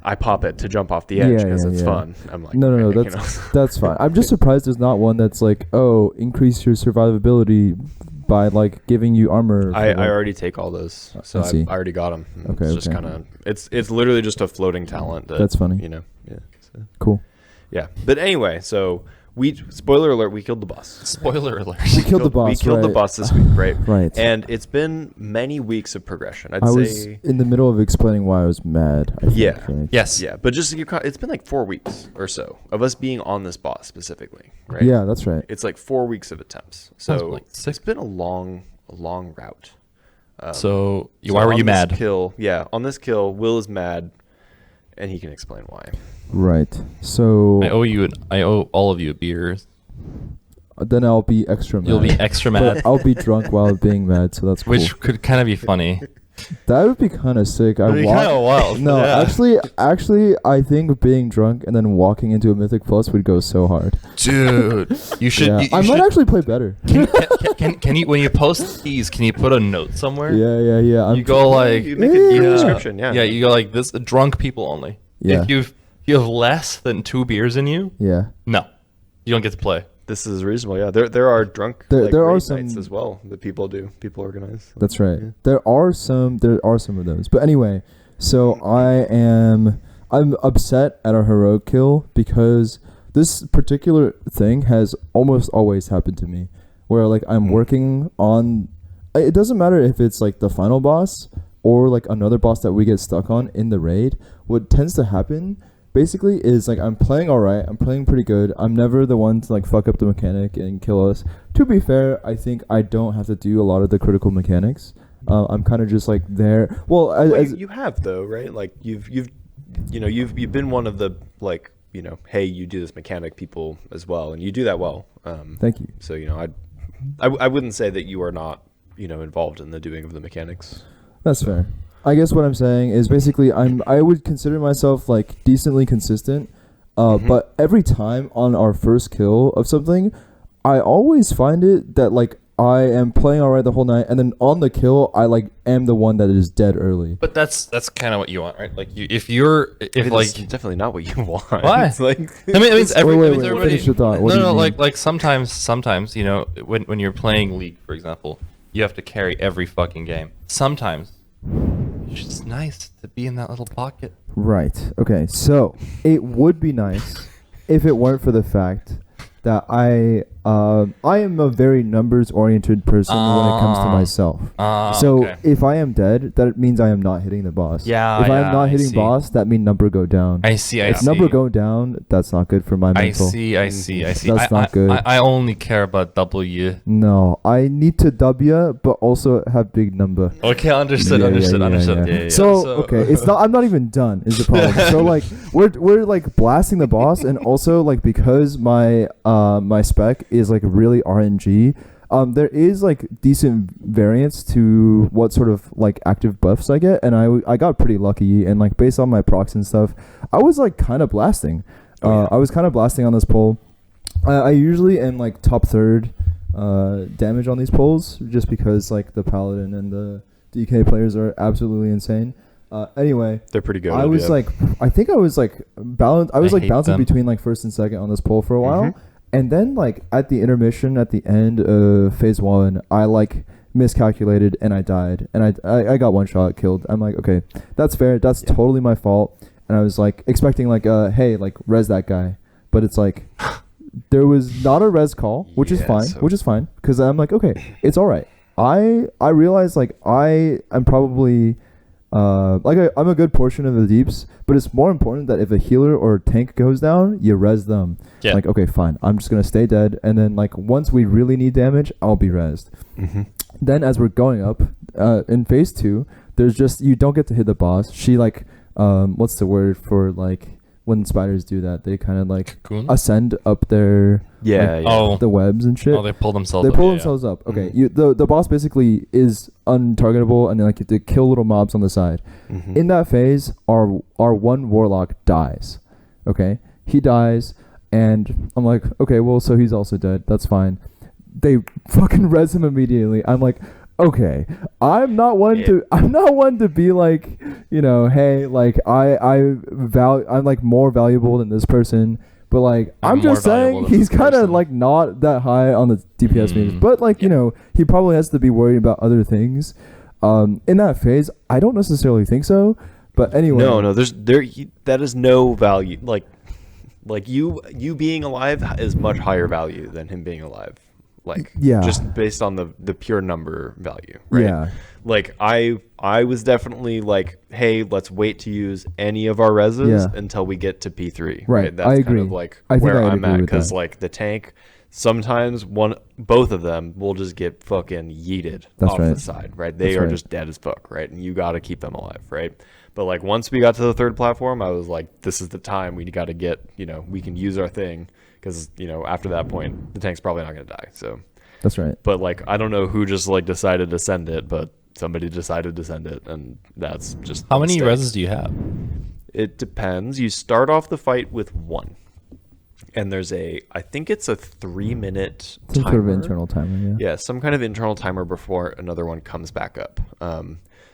S2: I pop it to jump off the edge
S3: Yeah,
S2: because
S3: yeah,
S2: it's
S3: yeah.
S2: fun. I'm like,
S3: No,
S2: you
S3: that's
S2: know.
S3: that's fine. I'm just surprised there's not one that's like, oh, increase your survivability by like giving you armor.
S2: I
S3: for, like-
S2: already take all those, so
S3: I see.
S2: I already got them.
S3: Okay,
S2: it's just
S3: okay.
S2: kind of it's literally just a floating talent.
S3: That's funny.
S2: You know, yeah, so,
S3: Cool.
S2: yeah. But anyway, so spoiler alert, we killed the boss.
S1: Spoiler alert.
S3: We killed the boss.
S2: We killed the
S3: right.
S2: boss this week, right?
S3: Right.
S2: And it's been many weeks of progression. I'd
S3: I
S2: say.
S3: was in the middle of explaining why I was mad. I think,
S2: Yeah.
S3: right?
S1: Yes.
S2: Yeah, but just to give it's been like 4 weeks or so of us being on this boss specifically, right?
S3: Yeah, that's right.
S2: It's like 4 weeks of attempts.
S1: Sounds
S2: So
S1: like
S2: it's
S1: 6.
S2: been a long route.
S1: So,
S2: So
S1: why were
S2: on
S1: you
S2: this
S1: mad?
S2: On this kill, Will is mad, and he can explain why.
S3: Right. So
S1: I owe all of you a beer.
S3: then I'll be extra mad.
S1: You'll be extra mad,
S3: But I'll be drunk while being mad, so that's cool.
S1: which could kind of be funny.
S3: That would be kind of sick.
S1: It'd be kind of wild.
S3: No,
S1: yeah.
S3: actually, I think being drunk and then walking into a Mythic Plus would go so hard.
S1: Dude, you should.
S3: Yeah.
S1: You
S3: I
S1: should,
S3: might actually play better.
S1: Can you, when you post keys, can you put a note somewhere?
S3: Yeah.
S1: You go like,
S2: You make a
S3: Yeah.
S2: description, yeah.
S1: Yeah, you go like this: drunk people only.
S3: Yeah.
S1: If you have less than 2 beers in you,
S3: Yeah.
S1: no, you don't get to play.
S2: This is reasonable, yeah. There are drunk
S3: There are
S2: raid
S3: some-
S2: nights as well that people organize.
S3: That's right.
S2: Yeah.
S3: There are some of those. But anyway, so I'm upset at our heroic kill because this particular thing has almost always happened to me, where like I'm working on. It doesn't matter if it's like the final boss or like another boss that we get stuck on in the raid. What tends to happen basically is like I'm playing alright, I'm playing pretty good. I'm never the one to like fuck up the mechanic and kill us. To be fair, I think I don't have to do a lot of the critical mechanics. I'm kind of just like there. Well, as
S2: You have though, right? Like you've been one of the like, hey, you do this mechanic people as well, and you do that well.
S3: thank you.
S2: So I wouldn't say that you are not involved in the doing of the mechanics.
S3: That's fair. I guess what I'm saying is basically I would consider myself like decently consistent, but every time on our first kill of something, I always find it that like I am playing alright the whole night, and then on the kill I like am the one that is dead early.
S1: But that's kind of what you want, right? Like if
S2: It's definitely not what you want.
S1: Why?
S2: It's like
S1: I mean, it means
S3: Wait,
S1: everybody.
S3: finish your thought. What do you
S1: No,
S3: mean?
S1: like sometimes when you're playing League, for example, you have to carry every fucking game. Sometimes it's just nice to be in that little pocket.
S3: Right. Okay. So it would be nice if it weren't for the fact that I am a very numbers oriented person when it comes to myself. So
S1: okay.
S3: if I am dead, that means I am not hitting the boss.
S1: Yeah,
S3: If I am
S1: yeah,
S3: not
S1: I
S3: hitting
S1: see.
S3: boss, that means number go down.
S1: I see.
S3: If number go down, that's not good for my
S1: I
S3: mental.
S1: see.
S3: That's not good.
S1: I only care about W.
S3: No, I need to W, but also have big number.
S1: Okay, understood.
S3: Yeah.
S1: Yeah.
S3: So okay, it's not. I'm not even done. Is the problem? So like we're like blasting the boss, and also like because my my spec is like really RNG. There is like decent variance to what sort of like active buffs I get, and I got pretty lucky, and like based on my procs and stuff, I was like kind of blasting. I was kind of blasting on this pole. I usually am like top third damage on these poles, just because like the paladin and the DK players are absolutely insane. Anyway,
S2: they're pretty good.
S3: I was
S2: yeah.
S3: like, I think I was like balanced. I was like
S1: hate
S3: bouncing
S1: them.
S3: between like first and second on this pole for a while,
S2: Mhm.
S3: and then like at the intermission at the end of phase 1, I like miscalculated and I died, and I got one shot killed. I'm like, okay, that's fair. That's
S2: Yeah.
S3: totally my fault. And I was like expecting like hey, like res that guy, but it's like there was not a res call, which is
S2: Yeah,
S3: fine,
S2: so-
S3: which is fine, because I'm like, okay, it's all right. I realize like I'm probably I'm a good portion of the deeps, but it's more important that if a healer or a tank goes down, you res them.
S1: Yeah.
S3: Like, okay, fine, I'm just gonna stay dead, and then like once we really need damage, I'll be resed.
S2: Mhm.
S3: Then as we're going up in phase 2, there's just you don't get to hit the boss. She like what's the word for like when spiders do that? They kind of like
S1: Cocoon?
S3: ascend up their
S2: Yeah,
S3: like,
S2: yeah.
S1: Oh.
S3: the webs and shit.
S1: Oh, they pull themselves.
S3: They
S1: up,
S3: pull
S1: yeah,
S3: themselves up. Okay,
S2: Mhm.
S3: the boss basically is untargetable, and then like you have to kill little mobs on the side.
S2: Mhm.
S3: In that phase, our one warlock dies. Okay, he dies, and I'm like, okay, well, so he's also dead. That's fine. They fucking res him immediately. I'm like, okay, I'm not one to be like, hey, like I'm like more valuable than this person. But like I'm
S1: more
S3: just
S1: valuable
S3: saying
S1: than
S3: he's
S1: this
S3: kind of
S1: person.
S3: like not that high on the DPS meters. But like he probably has to be worried about other things. In that phase, I don't necessarily think so. But anyway,
S2: No, that is no value. Like you being alive is much higher value than him being alive. Like
S3: Yeah.
S2: just based on the pure number value, right?
S3: Yeah.
S2: Like I was definitely like, hey, let's wait to use any of our reses
S3: Yeah.
S2: until we get to P3.
S3: Right,
S2: That's
S3: I
S2: kind
S3: agree.
S2: of like
S3: I think
S2: where
S3: I'd
S2: I'm
S3: agree
S2: at,
S3: with
S2: because
S3: that.
S2: like the tank, sometimes both of them will just get fucking yeeted
S3: That's
S2: off
S3: right.
S2: the side, right? They
S3: That's
S2: are
S3: right.
S2: just dead as fuck, right? And you got to keep them alive, right? But like once we got to the third platform, I was like, this is the time we got to get, we can use our thing, because after that point, the tank's probably not going to die. So,
S3: that's right.
S2: but like I don't know who just like decided to send it, but somebody decided to send it, and that's just
S1: How
S2: a
S1: many
S2: mistake.
S1: reses do you have?
S2: It depends. You start off the fight with 1. And there's I think it's a 3-minute
S3: Some
S2: timer.
S3: sort of internal timer, yeah.
S2: Yeah, some kind of internal timer before another one comes back up.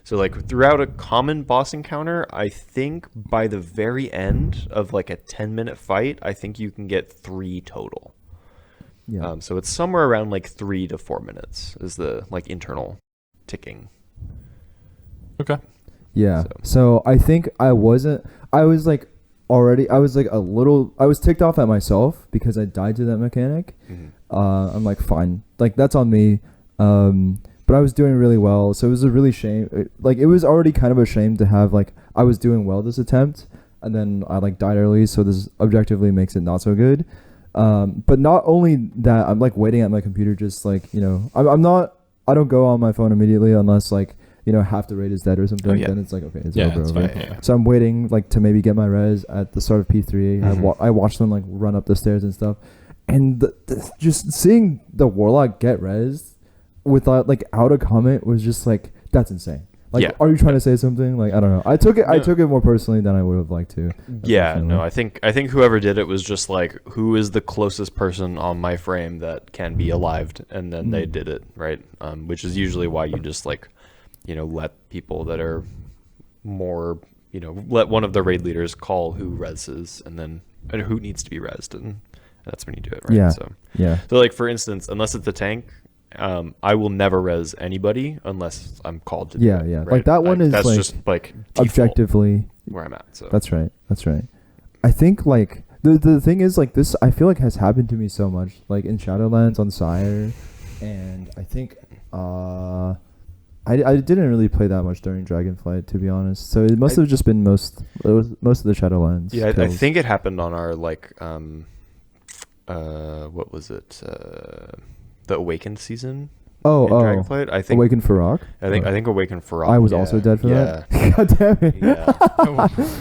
S2: So like throughout a common boss encounter, I think by the very end of like a 10-minute fight, I think you can get 3 total.
S3: Yeah.
S2: So it's somewhere around like 3 to 4 minutes is the like internal ticking.
S1: Okay.
S3: Yeah. So I think I was like a little, I was ticked off at myself because I died to that mechanic. I'm like, fine, like that's on me. But I was doing really well, so it was a really shame. It was already kind of a shame to have like I was doing well this attempt, and then I like died early, so this objectively makes it not so good. But not only that, I'm like waiting at my computer, just like, you know, I don't go on my phone immediately unless like, you know, half the raid is dead or something.
S2: Oh, yeah.
S3: Then it's like, okay, it's
S1: Yeah,
S3: over.
S1: it's
S3: over.
S1: fine. Yeah.
S3: So I'm waiting like to maybe get my res at the start of P3.
S2: Mhm.
S3: I watched them like run up the stairs and stuff, and just seeing the warlock get res without like out a comment was just like, that's insane. Like,
S2: Yeah.
S3: are you trying to say something? Like, I don't know. I took it more personally than I would have liked to.
S2: Yeah, no,
S3: unfortunately.
S2: I think whoever did it was just like, who is the closest person on my frame that can be alived, and then they did it, right? Which is usually why you just like, you know, let people that are more, you know, let one of the raid leaders call who reses, and then who needs to be resed, and that's when you do it, right?
S3: Yeah.
S2: So
S3: Yeah.
S2: like for instance, unless it's a tank, I will never res anybody unless I'm called to do
S3: Yeah,
S2: it,
S3: yeah.
S2: right?
S3: Like that one is
S2: that's
S3: like
S2: just like default
S3: objectively.
S2: where I'm at. So
S3: That's right. I think like the thing is like this, I feel like has happened to me so much, like in Shadowlands on Sire, and I think I didn't really play that much during Dragonflight, to be honest. So it must have just been most of the Shadowlands.
S2: yeah, I
S3: kills.
S2: think it happened on our like what was it? The Awakened season.
S3: Oh,
S2: in Dragonflight. I think
S3: Awakened for Rock.
S2: I think Awakened for Rock.
S3: I was
S2: yeah,
S3: also dead for
S2: yeah,
S3: that. God damn it.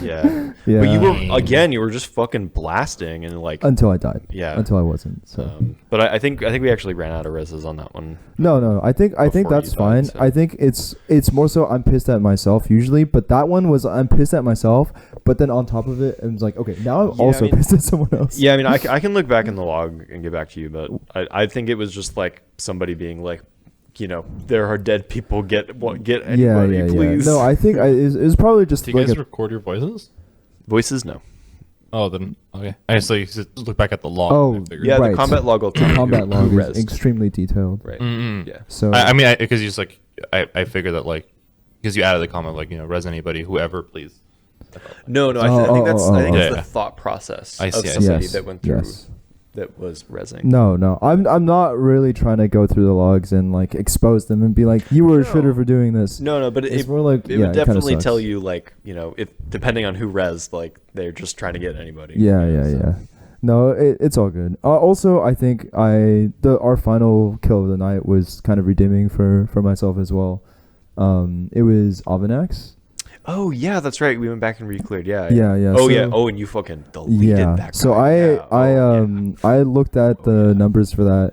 S2: Yeah.
S3: Yeah.
S2: But you were just fucking blasting and like
S3: Until I died.
S2: yeah.
S3: Until I wasn't. So.
S2: But I think we actually ran out of reses on that one.
S3: No. I think
S2: Before
S3: that's
S2: you
S3: fine.
S2: died, so.
S3: I think it's more so I'm pissed at myself usually, but that one was I'm pissed at myself. But then on top of it, it was like, okay, now I'm
S2: Yeah,
S3: also
S2: I mean-
S3: pissed at someone else.
S2: Yeah, I mean, I can look back in the log and get back to you, but I think it was just like somebody being like, you know, there are dead people. Get anybody, please.
S3: No, I think it was probably just
S1: Do you
S3: like
S1: guys
S3: a,
S1: record your voices?
S2: Voices, no.
S1: Oh, then okay. I just like look back at the log.
S3: Oh,
S1: and I figured.
S2: Yeah,
S3: Right.
S2: the combat log will tell you
S3: combat
S2: who
S3: log is
S2: rezzed.
S3: extremely detailed.
S2: Right.
S1: Mm-mm.
S2: Yeah.
S3: So
S1: I mean, because you just like I figured that like because you added the comment like, you know, res anybody, whoever, please.
S2: No, I
S3: Oh,
S2: think that's
S3: oh,
S2: that's
S1: oh.
S2: the thought process
S1: I
S2: of
S1: see, I see.
S2: somebody
S3: Yes,
S2: that went through
S3: yes.
S2: that was rezzing.
S3: No, I'm not really trying to go through the logs and like expose them and be like, you were a
S2: No.
S3: shitter for doing this.
S2: No, but
S3: It's more like
S2: it
S3: yeah,
S2: would
S3: kinda
S2: definitely
S3: sucks.
S2: tell you like, you know, if depending on who rezzed, like they're just trying to get anybody.
S3: Yeah.
S2: So-
S3: No, it's all good. Also, I think our final kill of the night was kind of redeeming for myself as well. It was Avanax.
S2: Oh yeah, that's right. We went back and re-cleared. Yeah.
S3: Yeah.
S2: Oh
S3: so,
S2: yeah. Oh, and you fucking deleted that guy.
S3: So
S2: Yeah.
S3: I looked at the numbers for that.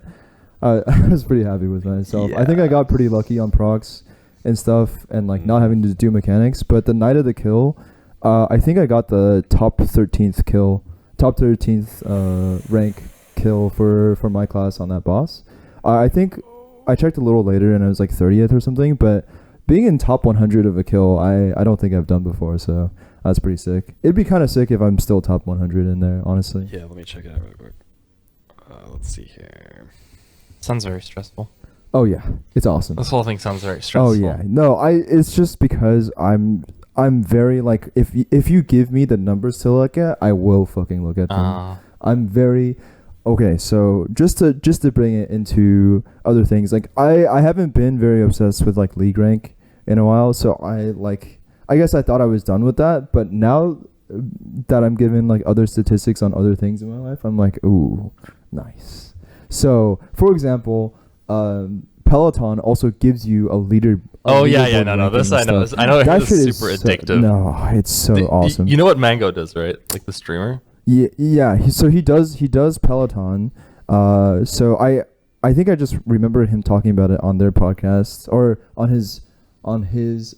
S3: I was pretty happy with myself. I think I got pretty lucky on procs and stuff, and like not having to do mechanics. But the night of the kill, I think I got the top 13th rank kill for my class on that boss. I think I checked a little later and it was like 30th or something, but being in top 100 of a kill, I don't think I've done before, so that's pretty sick. It'd be kind of sick if I'm still top 100 in there, honestly.
S2: Yeah. Let me check it out real quick. Let's see here.
S1: Sounds very stressful.
S3: Oh yeah, it's awesome.
S1: This whole thing sounds very stressful.
S3: Oh yeah, no, it's just because I'm very like if you give me the numbers to look at, I will fucking look at them. I'm very okay. So just to bring it into other things, like I haven't been very obsessed with like league rank in a while. So I guess I thought I was done with that, but now that I'm given like other statistics on other things in my life, I'm like, ooh, nice. So for example, Peloton also gives you a leader.
S1: Oh yeah,
S3: leaderboard
S1: no.
S3: ranking
S1: This
S3: and
S1: I know.
S3: stuff.
S1: I know
S3: That
S1: it's
S3: shit is
S1: super
S3: so-
S1: addictive.
S3: No, it's so awesome.
S1: You know what Mango does, right? Like the streamer.
S3: Yeah. He does Peloton. So I think I just remember him talking about it on their podcast or on his on his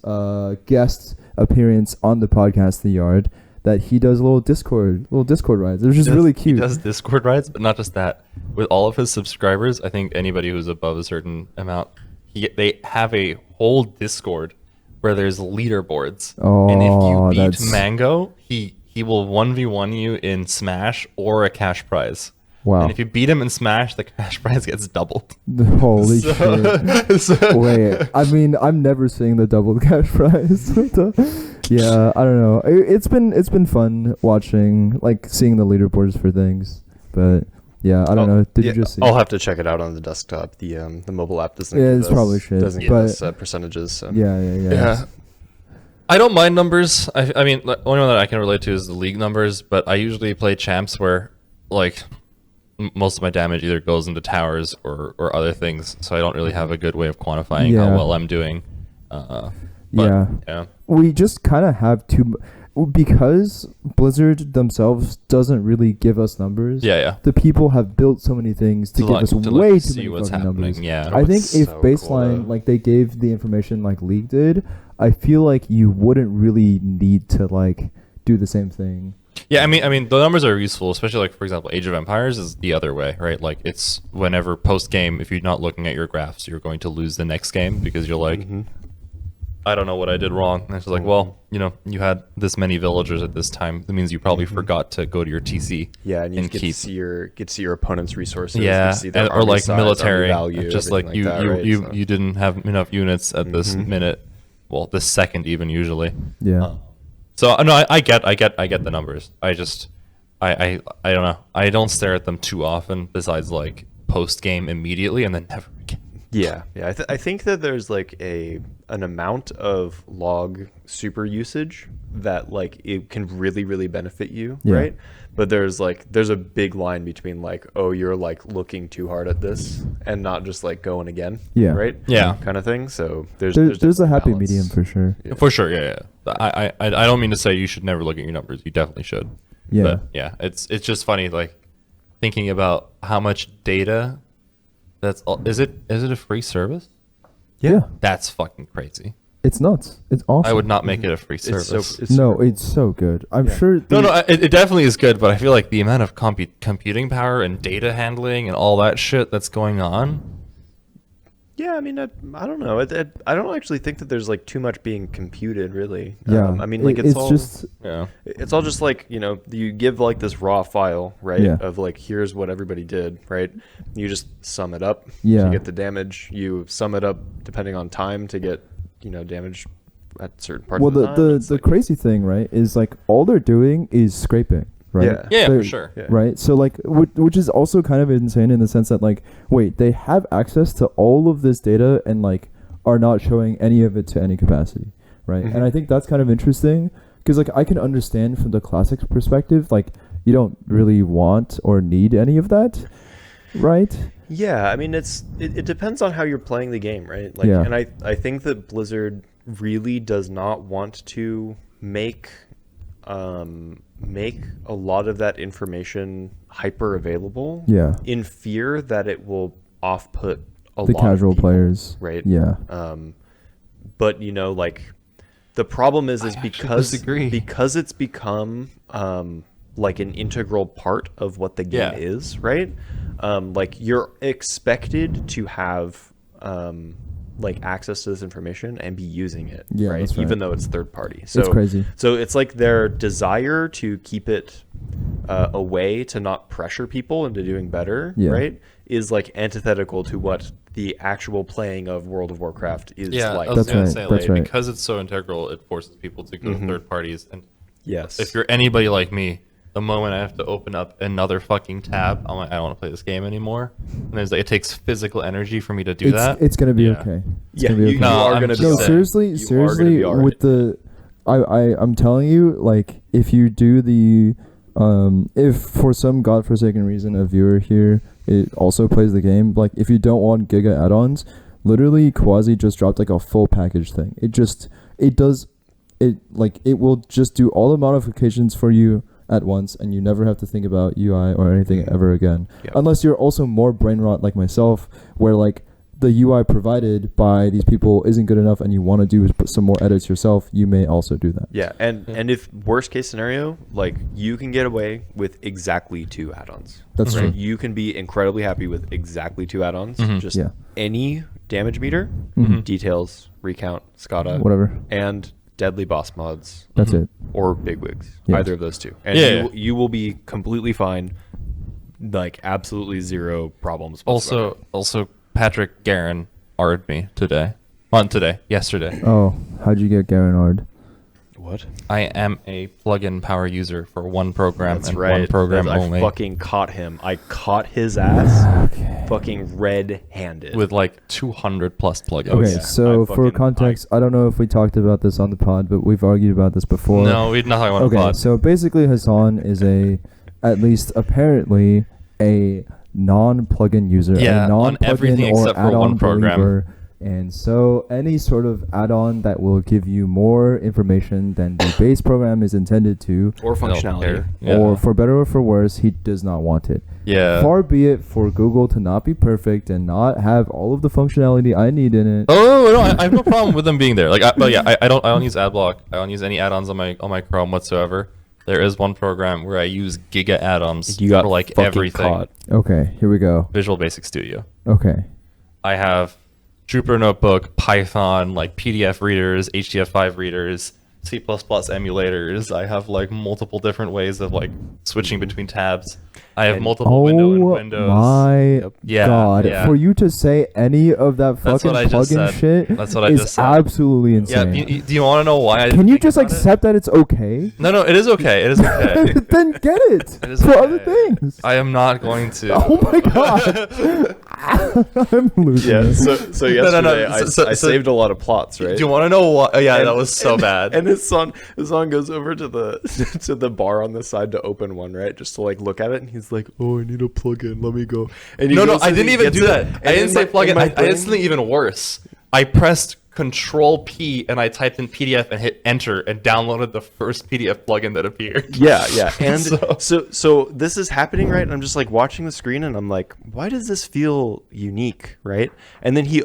S3: guest appearance on the podcast The Yard that he does little Discord rides. It was just really cute.
S1: He does Discord rides, but not just that. With all of his subscribers, I think anybody who's above a certain amount, they have a whole Discord where there's leaderboards.
S3: Oh,
S1: and if you beat
S3: that's-
S1: Mango, he will 1v1 you in Smash or a cash prize.
S3: Wow.
S1: And if you beat him in Smash, the cash prize gets doubled.
S3: Holy shit. Wait, I mean, I'm never seeing the double cash prize. Yeah, I don't know. It's been fun watching, like, seeing the leaderboards for things. But yeah, I don't know. Did you just see?
S2: I'll have to check it out on the desktop. The mobile app doesn't.
S3: Yeah,
S2: give
S3: it's
S2: us-
S3: probably shit,
S2: Doesn't give
S3: but-
S2: us percentages. So.
S3: Yeah.
S1: I don't mind numbers. I mean, the only one that I can relate to is the league numbers, but I usually play champs where, like, most of my damage either goes into towers or other things, so I don't really have a good way of quantifying how
S3: Yeah.
S1: well I'm doing. But,
S3: Yeah. We just kind of have because Blizzard themselves doesn't really give us numbers.
S1: Yeah.
S3: The people have built so many things to give us way too
S1: see
S3: many
S1: what's
S3: fucking
S1: happening.
S3: numbers.
S1: Yeah.
S3: I think
S2: It's
S3: if
S2: so
S3: baseline,
S2: cool, though.
S3: like, they gave the information like League did, I feel like you wouldn't really need to, like, do the same thing.
S1: Yeah, I mean, the numbers are useful, especially, like, for example, Age of Empires is the other way, right? Like, it's whenever post-game, if you're not looking at your graphs, you're going to lose the next game because you're like, I don't know what I did wrong. And it's like, well, you had this many villagers at this time. That means you probably forgot to go to your TC.
S2: Yeah, and you get
S1: keep,
S2: to see your opponent's resources.
S1: yeah,
S2: you see their
S1: or
S2: army
S1: like
S2: size,
S1: military,
S2: army value,
S1: just like
S2: everything
S1: you
S2: that,
S1: you
S2: right?
S1: you,
S2: So-
S1: you didn't have enough units at this minute, well, this second even usually.
S3: Yeah.
S1: So no, I get the numbers. I don't know. I don't stare at them too often. Besides, like, post game immediately and then never again.
S2: Yeah. I think that there's like an amount of log super usage that, like, it can really benefit you,
S3: Yeah.
S2: right? But there's a big line between, like, oh, you're, like, looking too hard at this and not just, like, going again,
S3: Yeah.
S2: right?
S1: Yeah.
S2: Kind of thing. So there's
S3: There's a
S2: definitely
S3: happy
S2: balance.
S3: medium for sure.
S1: For sure, yeah. I don't mean to say you should never look at your numbers. You definitely should.
S3: Yeah.
S1: But yeah, it's just funny, like, thinking about how much data. That's all. Is it a free service?
S3: Yeah.
S1: That's fucking crazy.
S3: It's nuts. It's awesome.
S1: I would not make it a free
S2: It's
S1: service.
S2: so it's
S3: No,
S2: super
S3: it's so good. I'm sure.
S1: No, it definitely is good, but I feel like the amount of computing power and data handling and all that shit that's going on.
S2: Yeah, I mean, I don't know. I don't actually think that there's, like, too much being computed, really.
S3: Yeah.
S2: I mean, like,
S3: it's
S2: it's all
S3: just.
S1: Yeah.
S2: it's all just like, you give, like, this raw file, right?
S3: Yeah.
S2: Of, like, here's what everybody did, right? You just sum it up.
S3: Yeah.
S2: You get the damage. You sum it up depending on time to get, damage at certain parts
S3: Well,
S2: of the time. It's
S3: the
S2: like-
S3: crazy thing, right, is, like, all they're doing is scraping, right?
S2: Yeah.
S1: Yeah,
S3: They're-
S1: for sure.
S2: Yeah.
S3: Right. So, like, which is also kind of insane in the sense that, like, wait, they have access to all of this data and, like, are not showing any of it to any capacity, right?
S2: Mhm.
S3: And I think that's kind of interesting because, like, I can understand from the classics perspective, like, you don't really want or need any of that, right?
S2: Yeah, I mean, it depends on how you're playing the game, right? Like,
S3: Yeah.
S2: and I think that Blizzard really does not want to make a lot of that information hyper available.
S3: Yeah.
S2: In fear that it will off-put a
S3: The
S2: lot
S3: casual
S2: of people,
S3: players,
S2: right?
S3: Yeah.
S2: But like, the problem is
S1: actually
S2: because
S1: disagree.
S2: it's become like an integral part of what the game
S1: Yeah.
S2: is, right? Like, you're expected to have like access to this information and be using it,
S3: Yeah,
S2: right?
S3: that's right.
S2: Even though it's third party. So
S3: It's crazy.
S2: So it's like their desire to keep it a way to not pressure people into doing better,
S3: Yeah.
S2: right? Is, like, antithetical to what the actual playing of World of Warcraft is
S1: Yeah,
S2: like.
S1: I was
S3: That's
S1: gonna
S3: right,
S1: say,
S3: that's
S1: like,
S3: right.
S1: because it's so integral, it forces people to go to third parties. And
S2: Yes.
S1: if you're anybody like me, the moment I have to open up another fucking tab, I'm like, I don't want to play this game anymore. And there's like, it takes physical energy for me to do that.
S3: It's gonna be
S1: Yeah.
S3: okay. It's
S2: Yeah,
S3: gonna be
S2: you
S3: okay.
S1: No,
S2: are
S1: I'm
S2: going to
S1: just
S2: be
S3: No,
S1: saying.
S3: seriously,
S2: You are gonna
S3: seriously,
S2: be all right.
S3: with the, I'm telling you, like, if you do the, if for some godforsaken reason a viewer here it also plays the game, like, if you don't want Giga add-ons, literally Quasi just dropped, like, a full package thing. It will just do all the modifications for you at once, and you never have to think about UI or anything ever again.
S2: Yep.
S3: Unless you're also more brain rot like myself, where, like, the UI provided by these people isn't good enough and you want to do put some more edits yourself, you may also do that.
S2: Yeah, and if worst case scenario, like you can get away with exactly 2 add-ons.
S3: That's
S2: right?
S3: true.
S2: You can be incredibly happy with exactly 2 add-ons. Just
S3: Yeah.
S2: any damage meter, details, recount, SCADA,
S3: Whatever.
S2: and deadly boss mods.
S3: That's it.
S2: Or bigwigs.
S3: Yeah.
S2: Either of those 2. And you will be completely fine. Like absolutely 0 problems whatsoever.
S1: Also, Patrick Guerin R'd me yesterday.
S3: Oh, how'd you get Garenard?
S2: What?
S1: I am a plugin power user for one program
S2: That's
S1: and
S2: right.
S1: one program
S2: I
S1: only.
S2: fucking caught him. I caught his ass fucking red-handed.
S1: With like 200 plus plugins.
S3: Okay,
S2: yeah.
S3: so for context, I don't know if we talked about this on the pod, but we've argued about this before.
S1: No, we did not talk about
S3: Okay,
S1: the pod.
S3: so basically Hassan is at least apparently, a non-plugin user,
S1: Yeah,
S3: a
S1: on
S3: non-plugin
S1: everything
S3: or
S1: except for
S3: add-on
S1: one program.
S3: believer. And so any sort of add-on that will give you more information than the base program is intended to,
S2: or functionality.
S1: Yeah.
S3: or for better or for worse, he does not want it.
S1: Yeah.
S3: Far be it for Google to not be perfect and not have all of the functionality I need in it.
S1: Oh no, I have no problem with them being there. Like, I don't use AdBlock. I don't use any add-ons on my Chrome whatsoever. There is one program where I use Giga add-ons
S2: You got
S1: for like
S2: fucking
S1: everything.
S2: caught.
S3: Okay, here we go.
S1: Visual Basic Studio.
S3: Okay.
S1: I have Jupyter Notebook, Python, like PDF readers, HTF5 readers, C++ emulators. I have like multiple different ways of like switching between tabs. I have multiple window and windows.
S3: My
S1: Yeah,
S3: God.
S1: yeah.
S3: For you to say any of that
S1: That's
S3: fucking
S1: what I just
S3: plugin
S1: said.
S3: shit
S1: That's what I
S3: is
S1: just said.
S3: absolutely
S1: Yeah,
S3: insane.
S1: do you want to know why? I
S3: Can
S1: didn't
S3: you
S1: think
S3: just
S1: about it?
S3: accept that it's okay?
S1: No, it is okay. It is okay.
S3: Then get it,
S1: It is
S3: for
S1: okay.
S3: other things.
S1: I am not going to.
S3: Oh my God. I'm losing
S2: Yeah,
S3: it.
S2: so yesterday
S1: no.
S2: I
S1: So-
S2: saved a lot of plots, right?
S1: Do you want to know what? Oh, yeah,
S2: And-
S1: that was so bad.
S2: And his son goes over to the to the bar on the side to open one, right? Just to like look at it, and he's like, "Oh, I need a plug-in. Let me go." And he
S1: No,
S2: goes
S1: I
S2: and
S1: didn't
S2: he
S1: even
S2: gets
S1: do
S2: it,
S1: that.
S2: and
S1: I didn't
S2: in
S1: say
S2: my-
S1: plug in.
S2: in my
S1: I
S2: brain-
S1: did something even worse. I pressed Control P and I typed in PDF and hit Enter and downloaded the first PDF plugin that appeared.
S2: Yeah, and
S1: So-
S2: so this is happening, right? And I'm just like watching the screen, and I'm like, why does this feel unique, right? And then he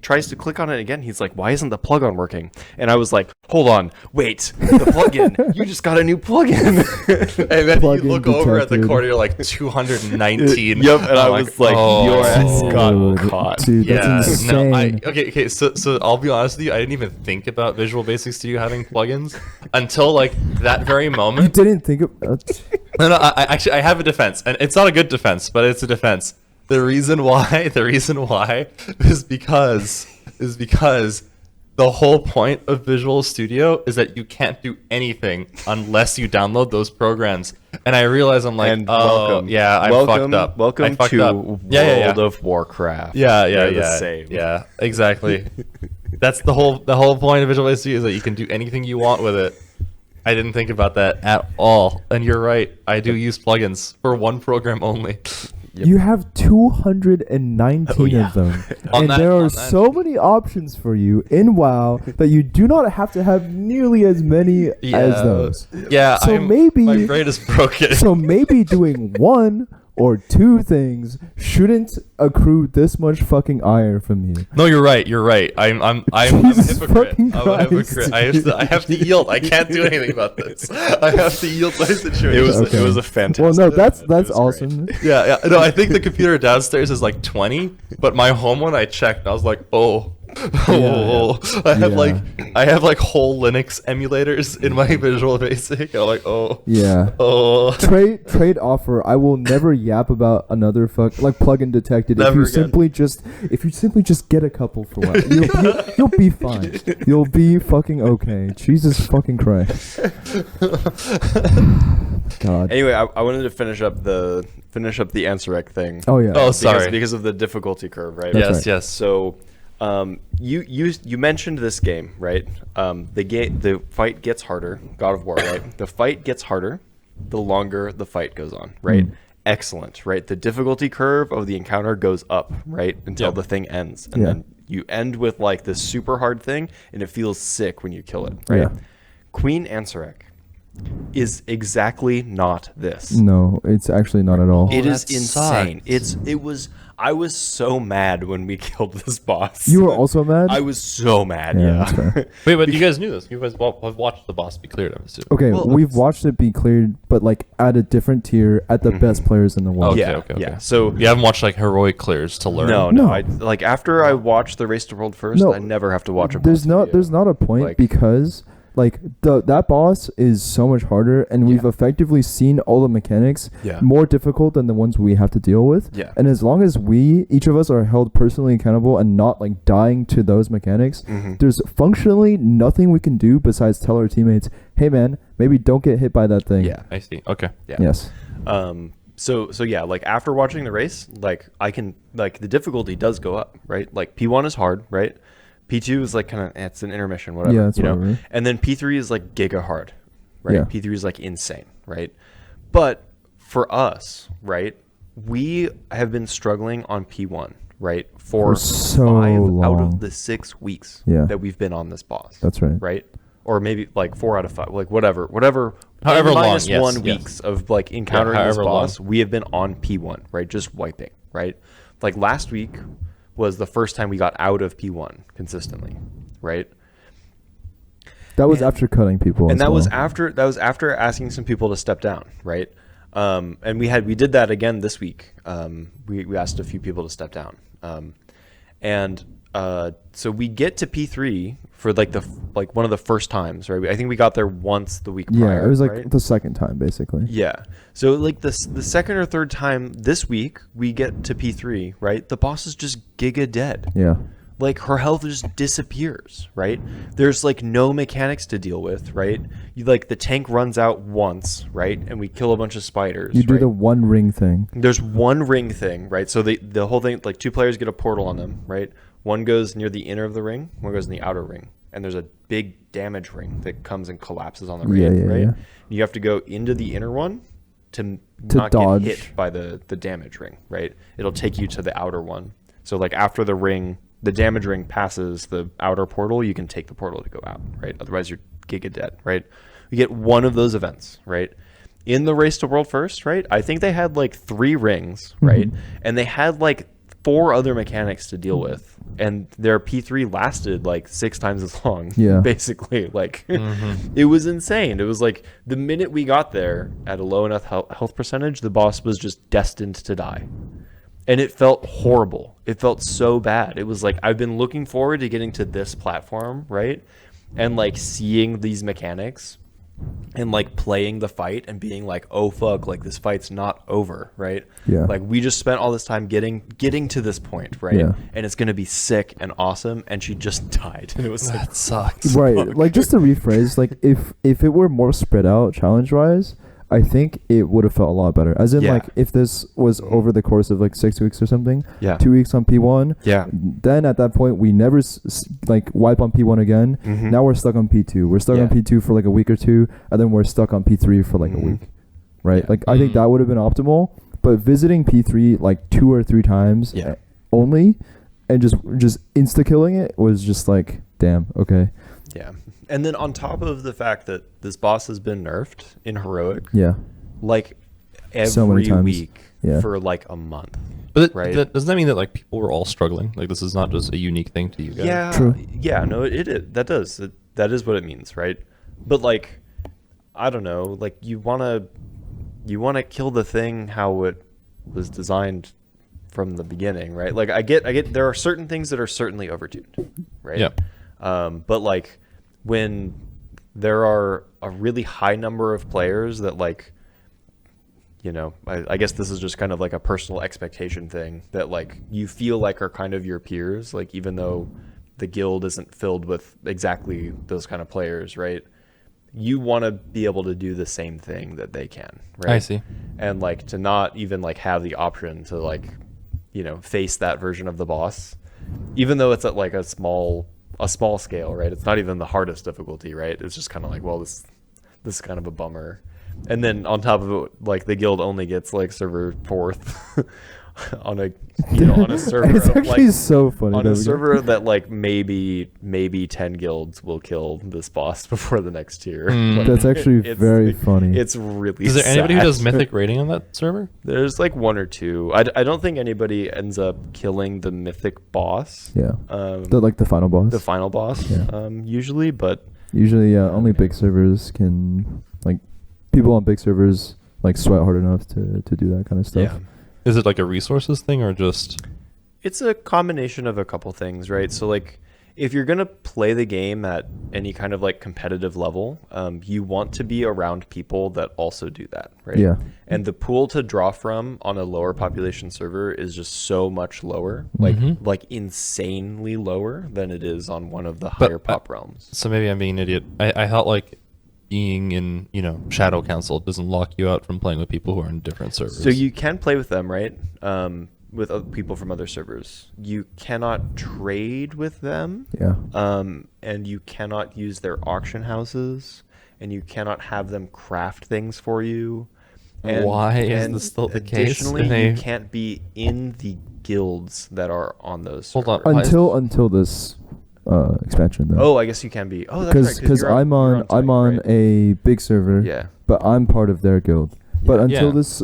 S2: tries to click on it again. He's like, why isn't the plug-on working? And I was like, hold on, wait, the plug-in, you just got a new plug-in.
S1: And then
S3: Plugin
S1: you look over at the
S3: detected.
S1: corner, you're like 219.
S2: Yep, and I
S1: I'm
S2: was like,
S1: oh.
S2: your ass got
S3: Dude,
S2: caught.
S3: Dude,
S1: Yeah,
S3: that's insane.
S1: no, okay. So I'll be honest with you. I didn't even think about Visual Basic Studio having plugins until like that very
S3: You
S1: moment.
S3: didn't think of...
S1: No, I actually I have a defense, and it's not a good defense, but it's a defense. The reason why is because the whole point of Visual Studio is that you can't do anything unless you download those programs. And I realize I'm like,
S2: And
S1: oh,
S2: welcome,
S1: yeah, I
S2: welcome,
S1: fucked up.
S2: welcome
S1: I fucked
S2: to
S1: up.
S2: World
S1: Yeah.
S2: of Warcraft.
S1: Yeah,
S2: They're the same.
S1: Yeah, exactly. That's the whole point of Visual Basic Studio is that you can do anything you want with it. I didn't think about that at all. And you're right. I do use plugins for one program only.
S2: Yep.
S3: You have 219 of them. And there are so many options for you in WoW that you do not have to have nearly as many as those.
S1: Yeah,
S3: So maybe-
S1: my brain is broken.
S3: So maybe doing one or two things shouldn't accrue this much fucking ire from you.
S1: No, you're right. You're right. I'm a
S3: Jesus
S1: hypocrite.
S3: fucking
S1: I'm a
S3: Christ,
S1: hypocrite. I have to yield. I can't do anything about this. I have to yield my situation.
S3: Okay.
S2: It was a fantastic.
S3: Well, no, that's
S2: it was
S3: awesome.
S1: Yeah. No, I think the computer downstairs is like 20, but my home one I checked. And I was like, oh. I have like whole Linux emulators in my Visual Basic. And I'm like, oh.
S3: Yeah.
S1: Oh.
S3: Trade offer. I will never yap about another plugin detected.
S1: Never
S3: if you simply just get a couple for what you'll be fine. You'll be fucking okay. Jesus fucking Christ. God.
S2: Anyway, I wanted to finish up the AnswerEck thing.
S3: Oh yeah.
S1: Oh, sorry.
S2: Because of the difficulty curve, right?
S3: That's
S1: Yes,
S3: right.
S1: yes.
S2: So, you mentioned this game, right? The fight gets harder. God of War, right? The fight gets harder the longer the fight goes on, right? Excellent, right? The difficulty curve of the encounter goes up, right, until
S1: Yep.
S2: the thing ends, and
S3: Yeah.
S2: then you end with like this super hard thing, and it feels sick when you kill it, right?
S3: Yeah.
S2: Queen Answerek is exactly not this.
S3: No, it's actually not at all.
S1: Oh,
S2: It is
S1: that
S2: insane.
S1: sucks.
S2: I was so mad when we killed this boss.
S3: You were also mad?
S2: I was so mad.
S3: Yeah,
S2: Yeah.
S3: that's fair.
S1: Wait, but you guys knew this. You guys have watched the boss be cleared, I'm assuming.
S3: Okay,
S2: Well,
S3: we've watched it be cleared, but like at a different tier, at the best players in the world.
S1: Okay,
S2: Yeah,
S1: okay.
S2: yeah. So
S1: You haven't watched like heroic clears to learn.
S2: no.
S3: No.
S2: I like after I watched the Race to World first,
S3: No,
S2: I never have to watch a boss
S3: There's not
S2: video.
S3: a point
S2: Like-
S3: because like that boss is so much harder, and we've
S2: Yeah.
S3: effectively seen all the mechanics
S2: Yeah.
S3: more difficult than the ones we have to deal with.
S2: Yeah.
S3: And as long as each of us are held personally accountable and not like dying to those mechanics,
S2: Mhm.
S3: there's functionally nothing we can do besides tell our teammates, "Hey man, maybe don't get hit by that thing."
S2: Yeah.
S1: I see. Okay.
S2: Yeah.
S3: Yes.
S2: So yeah, like after watching the race, like I can like the difficulty does go up, right? Like P1 is hard, right? P2 is like kind of it's an intermission, whatever.
S3: Yeah, it's
S2: you know?
S3: whatever.
S2: And then P3 is like giga hard, right?
S3: Yeah.
S2: P3 is like insane, right? But for us, right, we have been struggling on P1, right, for
S3: so
S2: 5 out
S3: long.
S2: of the 6 weeks
S3: Yeah.
S2: that we've been on this boss.
S3: That's right.
S2: Right? Or maybe like 4 out of 5, like whatever
S1: However long,
S2: minus
S1: yes,
S2: 1
S1: yes.
S2: weeks of like encountering this
S1: however
S2: boss,
S1: long.
S2: we have been on P1, right? Just wiping, right? Like last week was the first time we got out of P1 consistently, right?
S3: That was
S2: And-
S3: after cutting people.
S2: And
S3: as
S2: that was
S3: well.
S2: after asking some people to step down, right? And we did that again this week. We asked a few people to step down, so we get to P3 for like one of the first times, right? I think we got there once the week prior.
S3: Yeah, it was like
S2: right?
S3: the second time basically.
S2: Yeah. So like the second or third time this week we get to P3, right? The boss is just giga dead.
S3: Yeah.
S2: Like her health just disappears, right? There's like no mechanics to deal with, right? You like the tank runs out once, right? And we kill a bunch of spiders.
S3: You do
S2: right?
S3: the one ring thing.
S2: There's one ring thing, right? So the whole thing, like 2 players get a portal on them, right? One goes near the inner of the ring, one goes in the outer ring, and there's a big damage ring that comes and collapses on the ring,
S3: Yeah,
S2: right?
S3: yeah.
S2: You have to go into the inner one to not
S3: dodge.
S2: get hit by the damage ring, right? It'll take you to the outer one. So like after the damage ring passes the outer portal, you can take the portal to go out, right? Otherwise you're giga dead, right? You get one of those events, right? In the Race to World First, right? I think they had like 3 rings, right? And they had like 4 other mechanics to deal with, and their P3 lasted like 6 times as long.
S3: Yeah.
S2: Basically, like it was insane. It was like the minute we got there at a low enough health percentage, the boss was just destined to die. And it felt horrible. It felt so bad. It was like I've been looking forward to getting to this platform, right? And like seeing these mechanics and like playing the fight and being like, oh fuck, like this fight's not over, right?
S3: Yeah.
S2: Like we just spent all this time getting to this point, right?
S3: Yeah.
S2: And it's gonna be sick and awesome, and she just died. And it was like,
S1: That sucks.
S3: Right. Like just to rephrase, like if it were more spread out challenge wise, I think it would have felt a lot better. As in
S2: Yeah.
S3: like if this was over the course of like 6 weeks or something,
S2: Yeah.
S3: 2 weeks on P1,
S2: yeah,
S3: then at that point we never like wipe on P1 again.
S2: Mhm.
S3: Now we're stuck on P2. We're stuck on
S2: Yeah.
S3: P2 for like a week or two, and then we're stuck on P3 for like
S2: Mhm.
S3: a week. Right?
S2: Yeah.
S3: Like I think
S1: Mhm.
S3: that would have been optimal, but visiting P3 like 2 or 3 times
S2: Yeah.
S3: only and just insta killing it was just like, damn, okay.
S2: yeah. And then on top of the fact that this boss has been nerfed in heroic,
S3: Yeah.
S2: like
S3: So many
S2: every
S3: times.
S2: week
S3: Yeah.
S2: for like a month.
S1: But
S2: Right.
S1: doesn't that mean that like people were all struggling? Like this is not just a unique thing to you guys.
S2: Yeah,
S3: True.
S2: yeah, no, it is. That does. That is what it means, right? But like, I don't know. Like you wanna kill the thing how it was designed from the beginning, right? Like I get. There are certain things that are certainly overtuned, right?
S1: Yeah.
S2: But like when there are a really high number of players that like, you know, I guess this is just kind of like a personal expectation thing that like you feel like are kind of your peers, like even though the guild isn't filled with exactly those kind of players, right? You want to be able to do the same thing that they can, right?
S1: I see.
S2: And like to not even like have the option to like, you know, face that version of the boss, even though it's at like a small scale, right? It's not even the hardest difficulty, right? It's just kind of like, well, this is kind of a bummer. And then on top of it, like the guild only gets like server fourth on a on a server
S3: It's
S2: of,
S3: actually
S2: like,
S3: so funny.
S2: on
S3: that
S2: a
S3: we don't-
S2: server that like maybe 10 guilds will kill this boss before the next tier.
S1: Hmm.
S2: Like,
S3: That's actually very funny.
S2: It's really
S1: Is there anybody who
S2: sad.
S1: does mythic raiding on that server?
S2: There's like one or two. I don't think anybody ends up killing the mythic boss.
S3: Yeah.
S2: Um,
S3: The final boss.
S2: the final boss,
S3: Yeah.
S2: usually, but
S3: Usually, yeah, only big servers can, like, people on big servers like sweat hard enough to do that kind of stuff.
S2: yeah.
S1: Is it like a resources thing or just?
S2: It's a combination of a couple things, right? So like if you're going to play the game at any kind of like competitive level, you want to be around people that also do that, right?
S3: Yeah.
S2: And the pool to draw from on a lower population server is just so much lower,
S1: Mhm.
S2: like insanely lower than it is on one of the higher pop realms.
S1: So maybe I'm being an idiot. I thought like being in Shadow Council doesn't lock you out from playing with people who are in different servers.
S2: So you can play with them, right? With other people from other servers. You cannot trade with them.
S3: Yeah.
S2: And you cannot use their auction houses, and you cannot have them craft things for you. And,
S1: Why is
S2: and
S1: this still the case?
S2: Additionally, you can't be in the guilds that are on those
S1: Hold on.
S2: servers.
S1: Why is-
S3: Until this expansion though.
S2: Oh, I guess you can be. Oh, that's right.
S3: Because
S2: you're
S3: I'm
S2: you're
S3: on
S2: Titan,
S3: I'm on
S2: right?
S3: a big server.
S2: Yeah.
S3: But I'm part of their guild. But until
S1: Yeah.
S3: this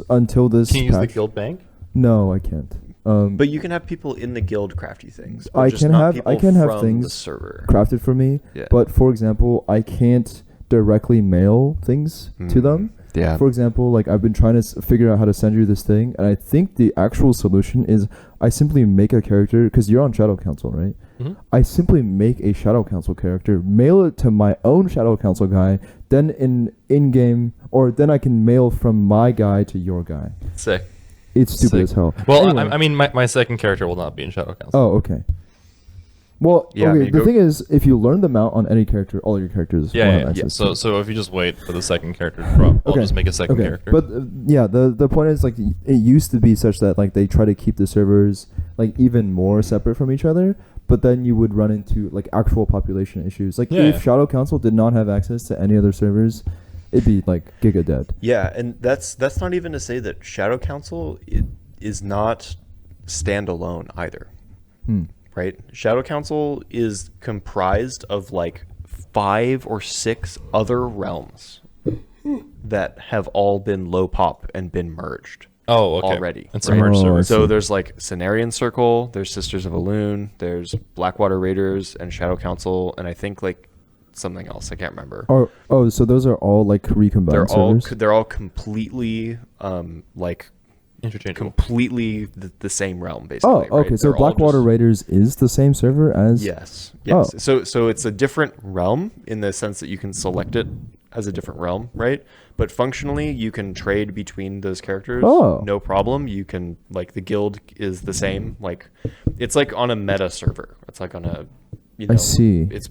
S1: Can you use the
S3: patch-
S1: guild bank?
S3: No, I can't.
S2: But you can have people in the guild crafty things. but
S3: I
S2: just
S3: can
S2: not
S3: have
S2: people
S3: have
S2: from
S3: things
S2: the server.
S3: crafted for me.
S2: Yeah.
S3: But for example, I can't directly mail things to them.
S2: Yeah.
S3: For example, like I've been trying to figure out how to send you this thing, and I think the actual solution is I simply make a character, because you're on Shadow Council, right?
S1: Mhm.
S3: I simply make a Shadow Council character, mail it to my own Shadow Council guy, then in game, or then I can mail from my guy to your guy.
S2: Sick.
S3: It's stupid
S1: Sick.
S3: as hell.
S1: Well,
S3: Anyway.
S1: I mean, my second character will not be in Shadow Council.
S3: Oh, okay. Well,
S2: Yeah,
S3: okay.
S2: you
S3: The
S2: go-
S3: thing is, if you learn them out on any character, all your characters will have
S1: Yeah.
S3: access to
S1: So if you just wait for the second character to drop, I'll
S3: Okay.
S1: just make a second
S3: Okay,
S1: character.
S3: but yeah, the point is like it used to be such that like they try to keep the servers like even more separate from each other, but then you would run into like actual population issues. Like
S1: Yeah.
S3: if Shadow Council did not have access to any other servers, it'd be like giga dead.
S2: Yeah, and that's not even to say that Shadow Council is not standalone either,
S3: Hmm.
S2: right? Shadow Council is comprised of like 5 or 6 other realms that have all been low pop and been merged.
S1: oh, okay.
S2: already,
S1: It's
S2: right?
S1: a merge
S3: Oh,
S1: server.
S3: I
S2: So
S3: see.
S2: there's like Cenarian Circle, there's Sisters of Elune, there's Blackwater Raiders and Shadow Council, and I think like something else I can't remember.
S3: So those are all like recombined servers.
S2: They're all completely like
S1: Interchangeable.
S2: completely the same realm basically.
S3: Oh,
S2: right?
S3: okay. So
S2: They're all
S3: Blackwater
S2: just-
S3: Raiders is the same server as.
S2: Yes.
S3: Oh.
S2: Yes. So it's a different realm in the sense that you can select it as a different realm, right? But functionally you can trade between those characters
S3: Oh.
S2: no problem. You can like the guild is the same. Like it's like on a meta server. It's like on a
S3: I see.
S2: It's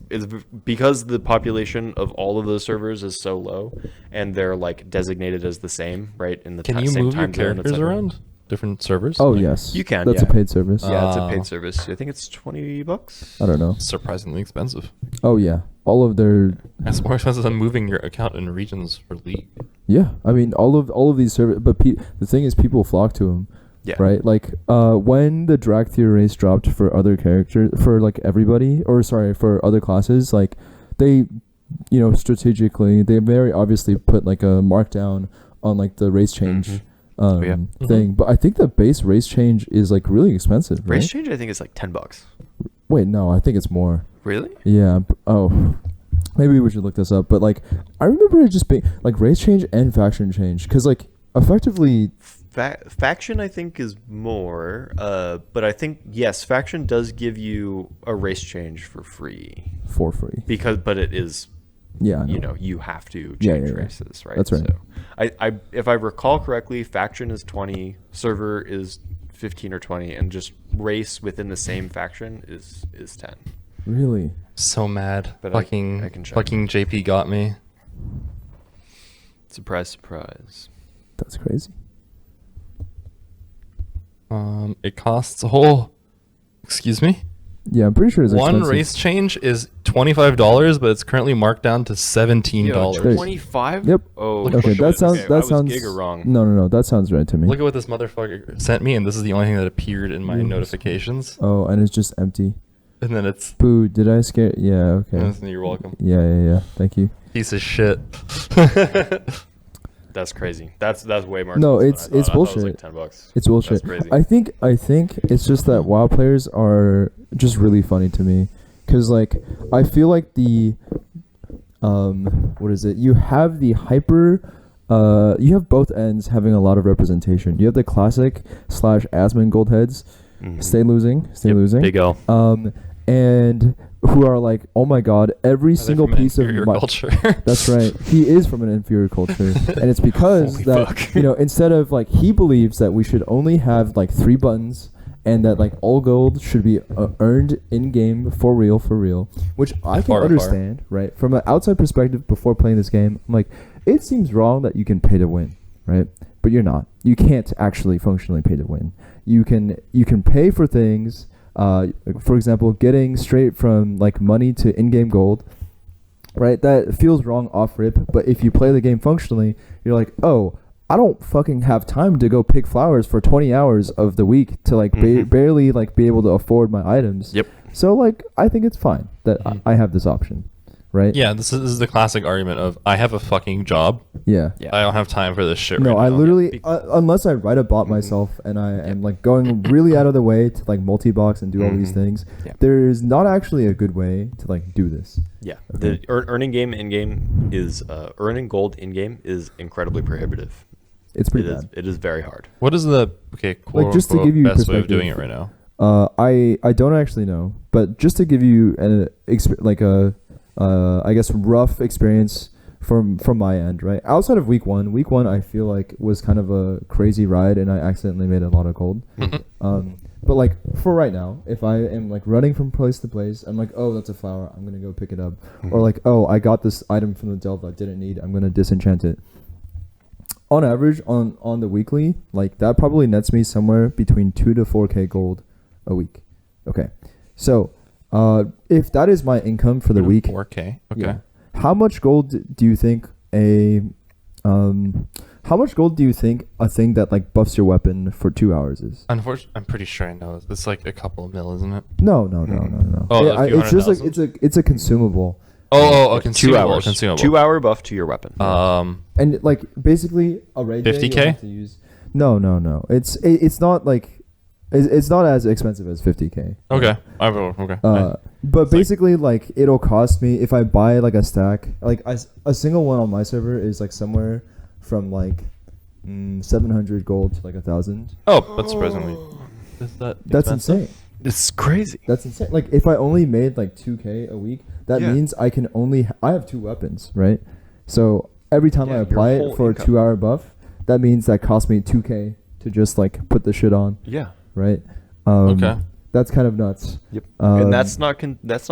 S2: because the population of all of those servers is so low and they're like designated as the same, right? In the
S1: Can you
S2: same
S1: move your
S2: time zone, it's
S1: characters
S2: like-
S1: around different servers?
S3: Oh
S1: Like,
S3: yes.
S2: You can,
S3: That's
S2: yeah.
S3: a paid service.
S2: Yeah, it's a
S1: Oh.
S2: paid service. I think it's $20.
S3: I don't know.
S1: Surprisingly expensive.
S3: Oh yeah. All of their.
S1: That's more expensive than moving your account in regions for League.
S3: Yeah. I mean, all of these servers. But the thing is, people flock to them.
S2: Yeah.
S3: Right, like when the drag tier race dropped for other characters, for like everybody, or sorry, for other classes, like they, strategically, they very obviously put like a markdown on like the race change
S2: Mhm. Yeah.
S3: thing. But I think the base race change is like really expensive.
S2: Race
S3: Right?
S2: change I think is like $10.
S3: Wait, no, I think it's more.
S2: Really?
S3: Yeah. Maybe we should look this up. But like, I remember it just being like race change and faction change, because like effectively.
S2: Faction I think is more, but I think yes, faction does give you a race change for free
S3: For free.
S2: but it is,
S3: Yeah. I know.
S2: you have to
S3: Yeah,
S2: change
S3: yeah, yeah.
S2: races, right?
S3: That's right.
S2: So I if I recall correctly, faction is 20, server is 15 or 20, and just race within the same faction is 10.
S3: Really.
S1: So mad.
S2: But
S1: fucking
S2: I can check.
S1: fucking JP got me.
S2: Surprise, surprise.
S3: That's crazy.
S1: It costs a whole. Excuse me.
S3: Yeah, I'm pretty sure it's
S1: One
S3: expensive.
S1: race change is $25, but it's currently marked down to $17.
S3: Great.
S2: 25?
S3: Yep.
S2: Oh,
S3: Okay,
S2: shit.
S3: that sounds
S2: Okay,
S3: that
S2: I was
S3: sounds
S2: giga wrong.
S3: No, that sounds right to me.
S1: Look at what this motherfucker sent me, and this is the only thing that appeared in my
S3: Yes.
S1: notifications.
S3: Oh, and it's just empty.
S1: And then it's,
S3: Boo, did I scare? Yeah, okay.
S1: you're welcome.
S3: Yeah. Thank you.
S1: Piece of shit.
S2: That's crazy. That's way more.
S3: No,
S2: expensive than I
S3: it's
S2: thought. I thought it was
S3: bullshit.
S2: like $10.
S3: It's bullshit.
S2: That's crazy.
S3: I think it's just that WoW players are just really funny to me, cause like I feel like the what is it? You have the you have both ends having a lot of representation. You have the classic / Asmon gold heads,
S2: Mhm.
S3: stay losing.
S2: Big L.
S3: And who are like, oh my god, every
S1: Are they
S3: single
S1: from an
S3: piece of
S1: inferior culture?
S3: That's right. He is from an inferior culture, and it's because
S2: Holy
S3: that
S2: fuck.
S3: instead of like he believes that we should only have like 3 buttons, and that like all gold should be earned in game for real, which I can
S1: Far.
S3: understand, right? From an outside perspective, before playing this game, I'm like, it seems wrong that you can pay to win, right? But you're not. You can't actually functionally pay to win. You can pay for things. For example, getting straight from like money to in-game gold, right? That feels wrong off rip, but if you play the game functionally, you're like, oh, I don't fucking have time to go pick flowers for 20 hours of the week to like barely like be able to afford my items.
S2: Yep.
S3: So like, I think it's fine that I have this option, right?
S1: Yeah, this is the classic argument of, I have a fucking job.
S3: Yeah.
S2: Yeah.
S1: I don't have time for this shit
S3: No,
S1: right
S3: I
S1: now.
S3: literally, unless I write a bot myself and I am like going really out of the way to like multi-box and do all these things,
S2: Yeah.
S3: there is not actually a good way to like do this.
S2: Yeah.
S3: Okay.
S2: The earning game in game is earning gold in game is incredibly prohibitive.
S3: It's pretty bad.
S2: It is very hard.
S1: What is the quote
S3: just to
S1: unquote
S3: give you
S1: best way of
S3: perspective,
S1: doing it right now?
S3: I don't actually know, but just to give you I guess rough experience from my end, right? Outside of week one I feel like was kind of a crazy ride, and I accidentally made a lot of gold. But like for right now, if I am like running from place to place, I'm like, oh, that's a flower, I'm gonna go pick it up, or like, oh, I got this item from the delve I didn't need, I'm gonna disenchant it. On average, on the weekly, like that probably nets me somewhere between 2 to 4k gold a week. Okay, so if that is my income for the week,
S1: 4K. Okay.
S3: yeah, how much gold do you think a thing that like buffs your weapon for 2 hours is?
S1: Unfortunately, I'm pretty sure I know this. It's like a couple of mil, isn't it?
S3: No.
S1: Oh,
S3: Yeah,
S1: a few
S3: it's just like
S1: 100,000?
S3: it's a consumable.
S1: A
S2: 2
S1: consumable.
S2: hours.
S1: Consumable.
S2: 2 hour buff to your weapon.
S3: And like basically a raid day,
S1: 50K?
S3: you'll have to use. No. It's not like it's not as expensive as 50k.
S1: Okay. Okay.
S3: But basically like it'll cost me if I buy like a stack, like a single one on my server is like somewhere from like 700 gold to like 1,000.
S1: Oh, that's surprisingly. Is that
S3: That's
S1: expensive?
S3: insane.
S2: It's crazy.
S3: That's insane. Like if I only made like 2k a week, that
S2: Yeah.
S3: means I can only I have 2 weapons, right? So every time I
S2: Yeah, your
S3: apply it
S2: whole
S3: for
S2: income.
S3: a 2 hour buff, that means that cost me 2k to just like put the shit on,
S2: Yeah.
S3: right?
S1: Okay.
S3: That's kind of nuts.
S2: Yep.
S3: Um,
S2: and that's not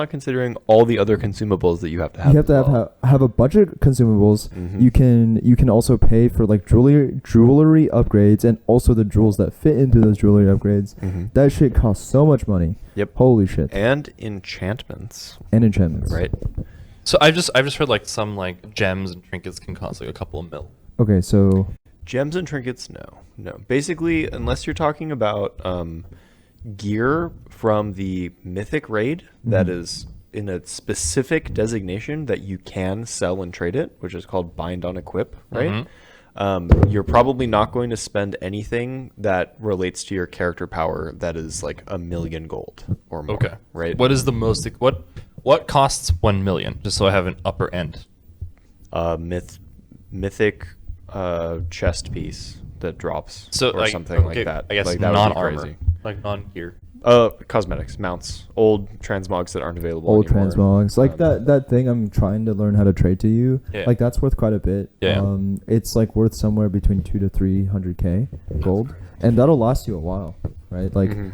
S2: considering all the other consumables that you have to have.
S3: You have to
S2: as well.
S3: have a bunch of consumables.
S2: Mhm.
S3: You can also pay for like jewelry upgrades and also the jewels that fit into those jewelry upgrades.
S2: Mhm.
S3: That shit costs so much money.
S2: Yep.
S3: Holy shit.
S2: And enchantments,
S3: And enchantments.
S2: right?
S1: So I've just heard like some like gems and trinkets can cost like a couple of mil.
S3: Okay, so
S2: Gems and trinkets, no. Basically, unless you're talking about gear from the mythic raid that is in a specific designation that you can sell and trade it, which is called bind on equip, right? You're probably not going to spend anything that relates to your character power that is like 1 million gold or more.
S1: Okay.
S2: Right.
S1: What is the most? What costs 1 million? Just so I have an upper end.
S2: Mythic chest piece that drops,
S1: So
S2: or
S1: like,
S2: something
S1: okay,
S2: like that.
S1: I guess
S2: like, that would be
S1: non-armor,
S2: crazy.
S1: like non-gear.
S2: Cosmetics, mounts, old transmogs that aren't available
S3: old
S2: anymore.
S3: transmogs, like that thing I'm trying to learn how to trade to you,
S1: Yeah.
S3: like that's worth quite a bit.
S1: Yeah.
S3: It's like worth somewhere between 2 to 300k gold, and that'll last you a while, right? Like
S2: Mhm.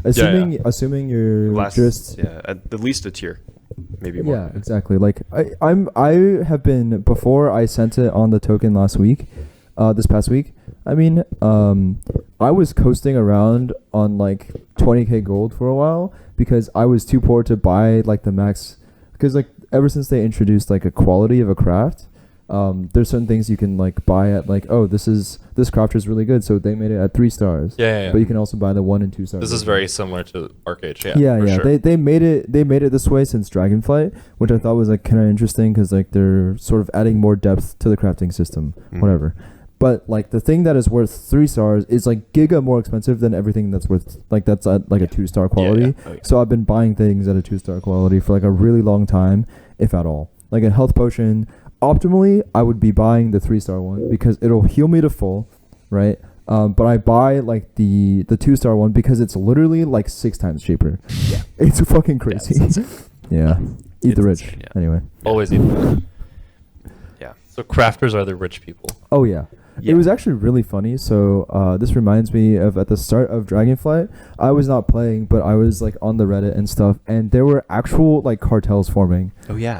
S3: assuming you're
S2: Last,
S3: just
S2: at least a tier, maybe more.
S3: yeah, exactly. Like I have been, before I sent it on the token last week, this past week. I mean, I was coasting around on like 20k gold for a while because I was too poor to buy like the max. Because like ever since they introduced like a quality of a craft, there's certain things you can like buy at like, oh, this crafter is really good, so they made it at 3 stars.
S1: Yeah.
S3: But you can also buy the 1 and 2 stars.
S1: This is very similar to Arcade.
S3: Yeah.
S1: Sure.
S3: They made it this way since Dragonflight, which I thought was like kind of interesting because like they're sort of adding more depth to the crafting system, whatever. But like the thing that is worth 3 stars is like giga more expensive than everything that's worth like that's at like a 2-star quality.
S2: Oh, yeah.
S3: So I've been buying things at a 2-star quality for like a really long time, if at all. Like a health potion, optimally I would be buying the 3-star one because it'll heal me to full, right? But I buy like the 2-star one because it's literally like 6 times cheaper.
S2: Yeah.
S3: It's fucking crazy. Yeah. Eat the
S2: It's
S3: rich.
S2: insane, yeah.
S3: Anyway.
S1: Always eat that.
S2: Yeah.
S1: So crafters are the rich people.
S3: Oh yeah.
S2: Yeah.
S3: It was actually really funny. So this reminds me of at the start of Dragonflight, I was not playing, but I was like on the Reddit and stuff, and there were actual like cartels forming.
S2: Oh yeah.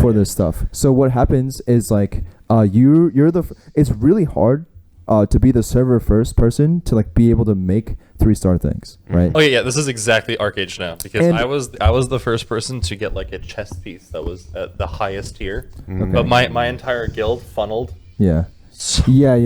S3: For this stuff. So what happens is like it's really hard to be the server first person to like be able to make 3-star things, right?
S1: Oh yeah. This is exactly Arcade now because
S3: And-
S1: I was the first person to get like a chest piece that was at the highest tier,
S3: Okay.
S1: but my entire guild funneled.
S3: Yeah.
S1: So
S3: Yeah.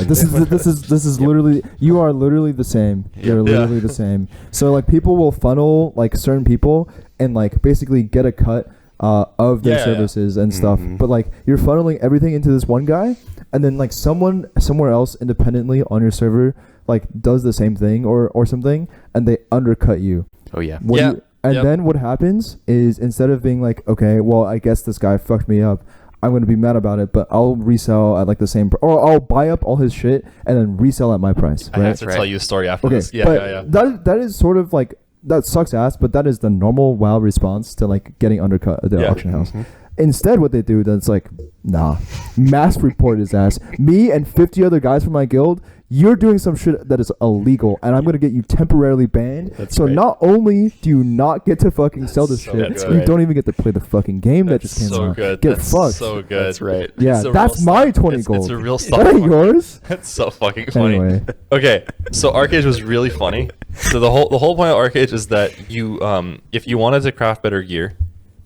S3: This is literally, you are literally the same. You're
S1: Yeah.
S3: literally the same. So like people will funnel like certain people and like basically get a cut of their
S1: Yeah.
S3: services and stuff.
S2: Mhm.
S3: But like you're funneling everything into this one guy, and then like someone somewhere else independently on your server like does the same thing or something, and they undercut you.
S2: Oh yeah.
S3: What
S1: Yeah.
S3: and
S1: Yep.
S3: then what happens is instead of being like, okay, well, I guess this guy fucked me up, I'm going to be mad about it, but I'll resell at like the same or I'll buy up all his shit and then resell at my price,
S1: I have
S3: right?
S1: to
S2: Right.
S1: tell you a story after
S3: Okay,
S1: this. Yeah,
S3: but
S1: yeah.
S3: that is sort of like, that sucks ass, but that is the normal WoW response to like getting undercut at the
S1: Yeah.
S3: auction house.
S2: Mhm.
S3: Instead, what they do, that's like, nah, mass report his ass. Me and 50 other guys from my guild, you're doing some shit that is illegal, and I'm gonna get you temporarily banned.
S2: That's
S3: so
S2: right.
S3: not only do you not get to fucking sell this
S1: so
S3: shit,
S1: good.
S3: you
S2: Right.
S3: don't even get to play the fucking game that
S1: That's
S3: just came
S1: so
S3: out.
S1: good.
S3: Get
S1: That's
S3: fucked.
S1: so good.
S2: That's right.
S3: Yeah,
S1: It's a
S3: that's
S1: real
S3: my
S1: stock.
S3: 20
S1: It's
S3: gold.
S1: a real stock.
S3: That ain't yours.
S1: That's so fucking funny.
S3: Anyway.
S1: Okay, so Arcade was really funny. So the whole point of Arcade is that you if you wanted to craft better gear,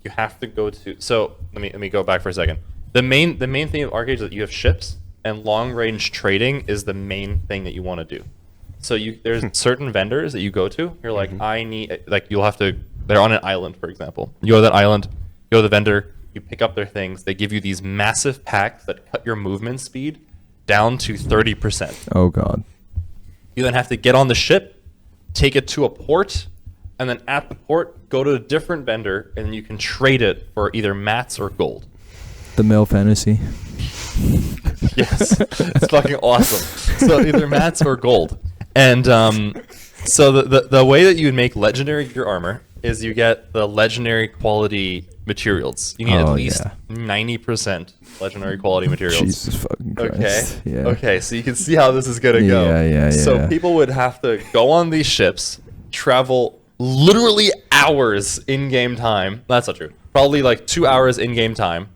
S1: you have to go to. So let me go back for a second. The main thing of Arcade is that you have ships, and long range trading is the main thing that you want to do. So there's certain vendors that you go to. You're like, I need, like, you'll have to. They're on an island, for example. You go to that island, you go to the vendor, you pick up their things. They give you these massive packs that cut your movement speed down to 30%.
S3: Oh god.
S1: You then have to get on the ship, take it to a port, and then at the port, go to a different vendor, and you can trade it for either mats or gold.
S3: The male fantasy.
S1: Yes, it's fucking awesome. So either mats or gold. And so the way that you would make legendary gear armor is you get the legendary quality materials. You need at
S3: Oh,
S1: least
S3: yeah.
S1: 90% legendary quality materials.
S3: Jesus fucking
S1: Okay.
S3: Christ. Yeah.
S1: Okay, so you can see how this is gonna go.
S3: Yeah.
S1: So people would have to go on these ships, travel literally hours in-game time. That's not true. Probably like 2 hours in-game time.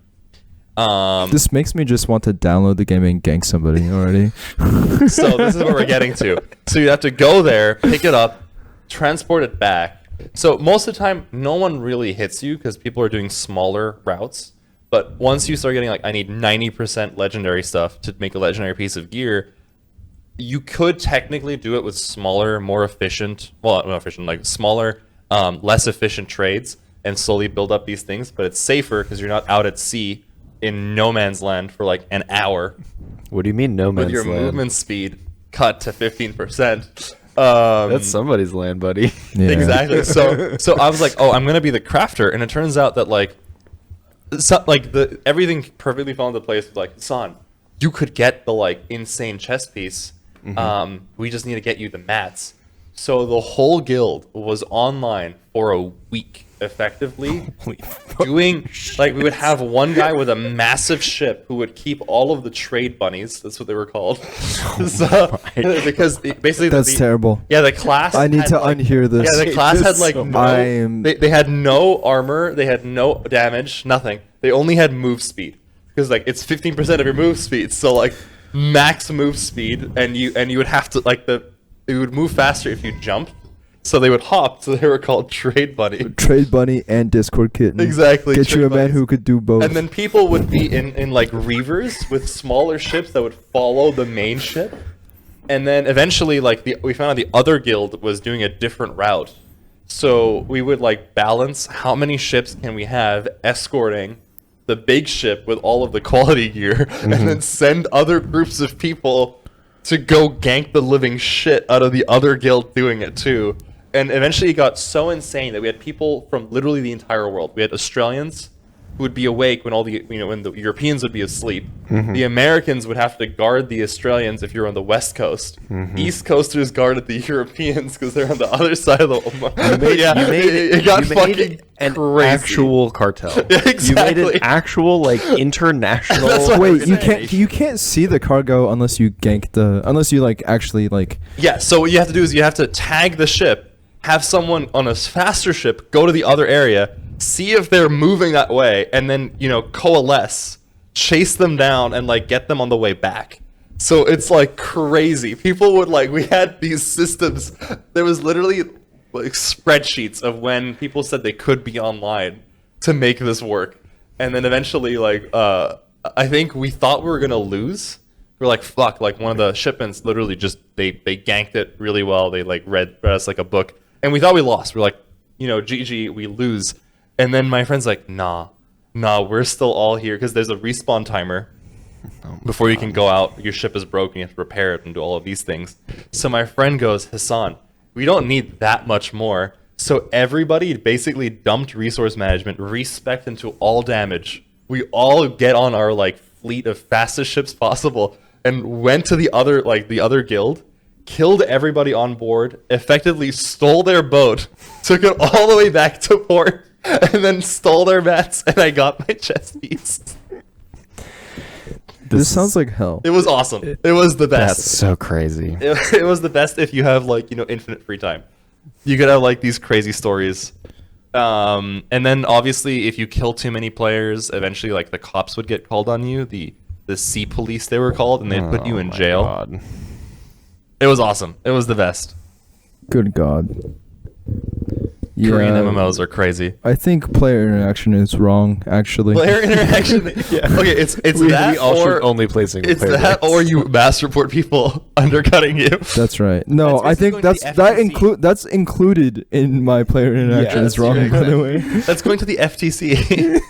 S3: This makes me just want to download the game and gank somebody already.
S1: So this is what we're getting to. So you have to go there, pick it up, transport it back. So most of the time, no one really hits you because people are doing smaller routes. But once you start getting like, I need 90% legendary stuff to make a legendary piece of gear, you could technically do it with smaller, more efficient, well, not efficient, like smaller, less efficient trades and slowly build up these things. But it's safer because you're not out at sea in no man's land for like an hour
S2: What do you mean no man's
S1: with your
S2: land?
S1: movement speed cut to 15%.
S2: That's somebody's land, buddy.
S3: Yeah.
S1: Exactly. So I was like, oh, I'm gonna be the crafter, and it turns out that like, everything perfectly fell into place. Like, Hassan, you could get the like insane chest piece. We just need to get you the mats. So the whole guild was online for a week, effectively doing like, we would have one guy with a massive ship who would keep all of the trade bunnies. That's what they were called. So, because basically
S3: That's terrible.
S1: Yeah, the class.
S3: I need
S1: had,
S3: to
S1: like,
S3: unhear this.
S1: Yeah, the class had like
S2: so
S1: no.
S3: I'm-
S1: They had no armor. They had no damage. Nothing. They only had move speed because like it's 15% of your move speed. So like max move speed, and you would have to it would move faster if you jumped. So they would hop. So they were called Trade Bunny.
S3: Trade Bunny and Discord Kitten.
S1: Exactly.
S3: Get you a man
S1: bunnies.
S3: who could do both.
S1: And then people would be in like reavers with smaller ships that would follow the main ship. And then eventually, like we found out the other guild was doing a different route. So we would like balance how many ships can we have escorting the big ship with all of the quality gear, and then send other groups of people to go gank the living shit out of the other guild doing it too. And eventually it got so insane that we had people from literally the entire world. We had Australians who would be awake when when the Europeans would be asleep. The Americans would have to guard the Australians if you're on the West Coast. East Coasters guarded the Europeans because they're on the other side of the it got fucking
S2: an
S1: crazy.
S2: actual cartel.
S1: Yeah, exactly.
S2: You made an actual like international.
S1: That's what-
S3: Wait, you can't see the cargo unless you like actually like.
S1: Yeah, so what you have to do is you have to tag the ship, have someone on a faster ship go to the other area, see if they're moving that way, and then, coalesce, chase them down, and, like, get them on the way back. So it's, like, crazy. People would, like, we had these systems. There was literally, like, spreadsheets of when people said they could be online to make this work. And then eventually, like, I think we thought we were going to lose. We were like, fuck, like, one of the shipments literally just, they ganked it really well. They, like, read us, like, a book. And we thought we lost. We're like, GG, we lose. And then my friend's like, nah, we're still all here because there's a respawn timer before you can go out. Your ship is broken, you have to repair it and do all of these things. So my friend goes, Hassan, we don't need that much more. So everybody basically dumped resource management, respec into all damage. We all get on our like fleet of fastest ships possible and went to the other guild, killed everybody on board, effectively stole their boat, took it all the way back to port, and then stole their mats, and I got my chest piece.
S3: This sounds like hell.
S1: It was awesome. It was the best.
S2: That's so crazy.
S1: It was the best if you have like infinite free time. You could have like these crazy stories. And then obviously if you kill too many players, eventually like the cops would get called on you. The sea police they were called, and they'd put you in jail.
S2: God.
S1: It was awesome. It was the best.
S3: Good God. Yeah,
S1: Korean MMOs are crazy.
S3: I think player interaction is wrong, actually.
S1: Player interaction. Yeah. Okay, it's that
S2: we all
S1: or
S2: should only play single
S1: it's
S2: player
S1: that
S2: games.
S1: or you mass report people undercutting you.
S3: That's right. No,
S1: That's
S3: I think
S1: basically going to the FTC.
S3: that's included in my player interaction
S1: Yeah,
S3: is
S1: that's
S3: wrong,
S1: right.
S3: by the way.
S1: That's going to the FTC.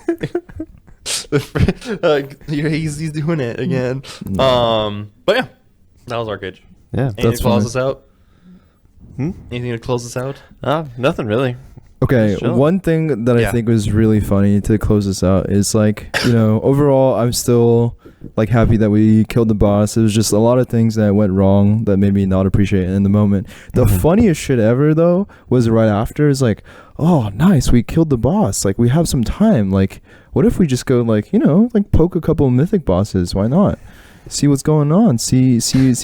S1: He's doing it again. But yeah, that was our gauge.
S2: Yeah.
S1: Anything
S3: That's
S1: to close
S3: fine.
S1: us out? Anything to close us out?
S2: Nothing really.
S3: Okay,
S2: Just chill.
S3: one thing that I
S1: Yeah.
S3: think was really funny to close this out is like, overall I'm still like happy that we killed the boss. It was just a lot of things that went wrong that made me not appreciate it in the moment. The funniest shit ever though was right after is like, oh nice, we killed the boss. Like we have some time. Like what if we just go like, like poke a couple of mythic bosses? Why not? See what's going on. See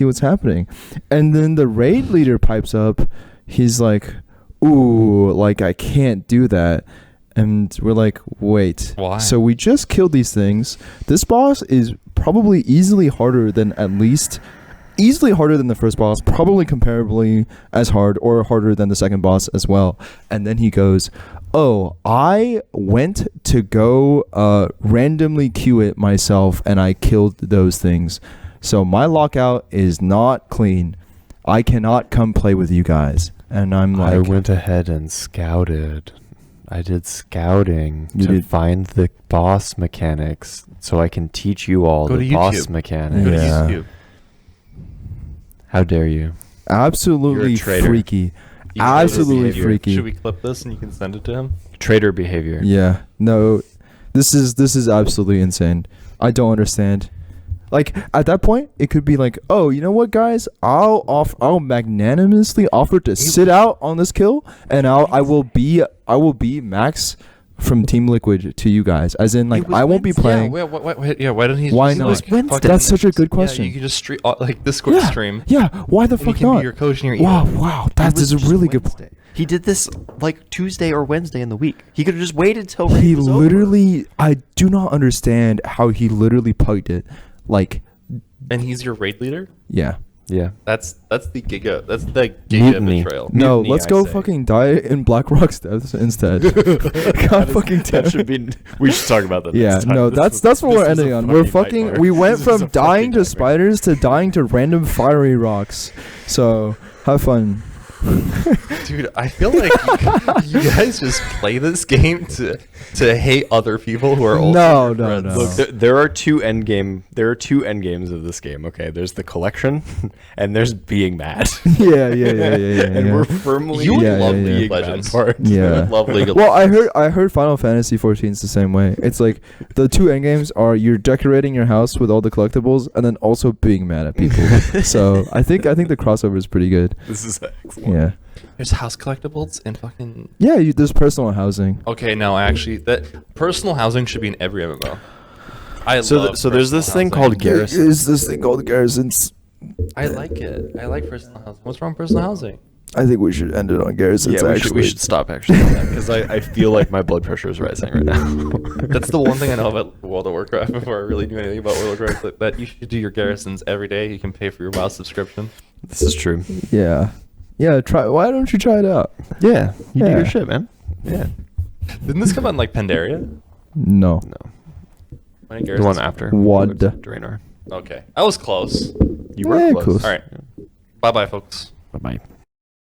S3: what's happening. And then the raid leader pipes up. He's like, ooh, like I can't do that. And we're like, wait.
S1: Why?
S3: So we just killed these things. This boss is probably easily harder than the first boss, probably comparably as hard or harder than the second boss as well. And then he goes, oh, I went to go randomly queue it myself and I killed those things. So my lockout is not clean. I cannot come play with you guys. And I'm like,
S2: I went ahead and scouted. I did scouting to find the boss mechanics so I can teach you all
S1: Go
S2: the
S1: to
S2: boss
S1: YouTube.
S2: mechanics.
S1: Go to
S3: Yeah.
S1: YouTube.
S2: How dare you?
S3: absolutely
S2: You're a traitor.
S3: freaky.
S1: You
S3: Absolutely
S1: behavior.
S3: freaky.
S1: Should we clip this and you can send it to him?
S2: Traitor behavior.
S3: Yeah. No, this is absolutely insane. I don't understand. Like at that point, it could be like, oh, you know what, guys? I'll magnanimously offer to sit out on this kill, and I will be Max from Team Liquid to you guys. As in, like, I won't be playing.
S1: Yeah, why didn't he?
S3: Why
S1: just,
S3: not?
S1: like,
S2: Wednesday.
S1: fucking-
S3: That's such a good question.
S1: Yeah, you can just stream like Discord
S3: Yeah.
S1: stream.
S3: Yeah. Why the
S1: And he
S3: fuck
S1: can
S3: not?
S1: be your coach and your
S3: Wow. That is a really good point.
S2: He did this like Tuesday or Wednesday in the week. He could have just waited till raid
S3: He
S2: was over.
S3: literally, I do not understand how he literally pugged it. Like,
S1: And he's your raid leader?
S3: Yeah.
S2: Yeah.
S1: That's the Giga
S2: Mutiny.
S1: betrayal.
S3: No,
S2: Mutiny,
S3: let's
S2: I
S3: go
S2: say.
S3: fucking die in Blackrock's death instead. God fucking damn
S2: That should
S3: it.
S2: be. We should talk about that.
S3: Yeah,
S2: next time.
S3: no,
S2: This
S3: that's what
S2: this
S3: we're
S2: was a
S3: ending on. We're fucking.
S2: nightmare.
S3: We went
S2: This is
S3: from
S2: a
S3: dying to
S2: fucking
S3: spiders to dying to random fiery rocks. So have fun.
S1: Dude, I feel like you guys just play this game to hate other people who are also
S3: No,
S1: your
S3: no,
S1: friends.
S3: no.
S2: Look, there are two end games of this game. Okay, there's the collection, and there's being mad.
S3: Yeah.
S2: And
S3: yeah.
S2: we're firmly
S1: You would
S3: Yeah,
S1: love
S3: yeah,
S1: League
S3: yeah.
S1: of Legends.
S2: part.
S1: You
S3: Yeah.
S1: would love League of
S3: Well,
S1: Legends.
S3: I heard Final Fantasy 14 is the same way. It's like the two end games are you're decorating your house with all the collectibles and then also being mad at people. So I think the crossover is pretty good.
S2: This is excellent.
S3: Yeah.
S1: There's house collectibles and fucking.
S3: Yeah, there's personal housing.
S1: Okay, no, actually, that personal housing should be in every MMO.
S2: So there's this thing called Garrison.
S3: There's this thing called Garrisons.
S1: I like it. I like personal housing. What's wrong with personal housing?
S3: I think we should end it on Garrisons.
S2: Yeah,
S3: actually.
S2: we should stop actually because I feel like my blood pressure is rising right now.
S1: That's the one thing I know about World of Warcraft before I really knew anything about World of Warcraft. That you should do your garrisons every day. You can pay for your WoW subscription.
S2: This is true.
S3: Yeah. Yeah, try. Why don't you try it out?
S2: Yeah, you do
S3: Yeah.
S2: your shit, man. Yeah.
S1: Didn't this come out in like Pandaria?
S3: No.
S2: No,
S1: When
S2: the one after.
S3: Wad.
S2: Draenor.
S1: Okay, I was close.
S2: You were
S3: Yeah,
S2: close.
S3: close.
S1: All right. Bye bye, folks.
S2: Bye bye.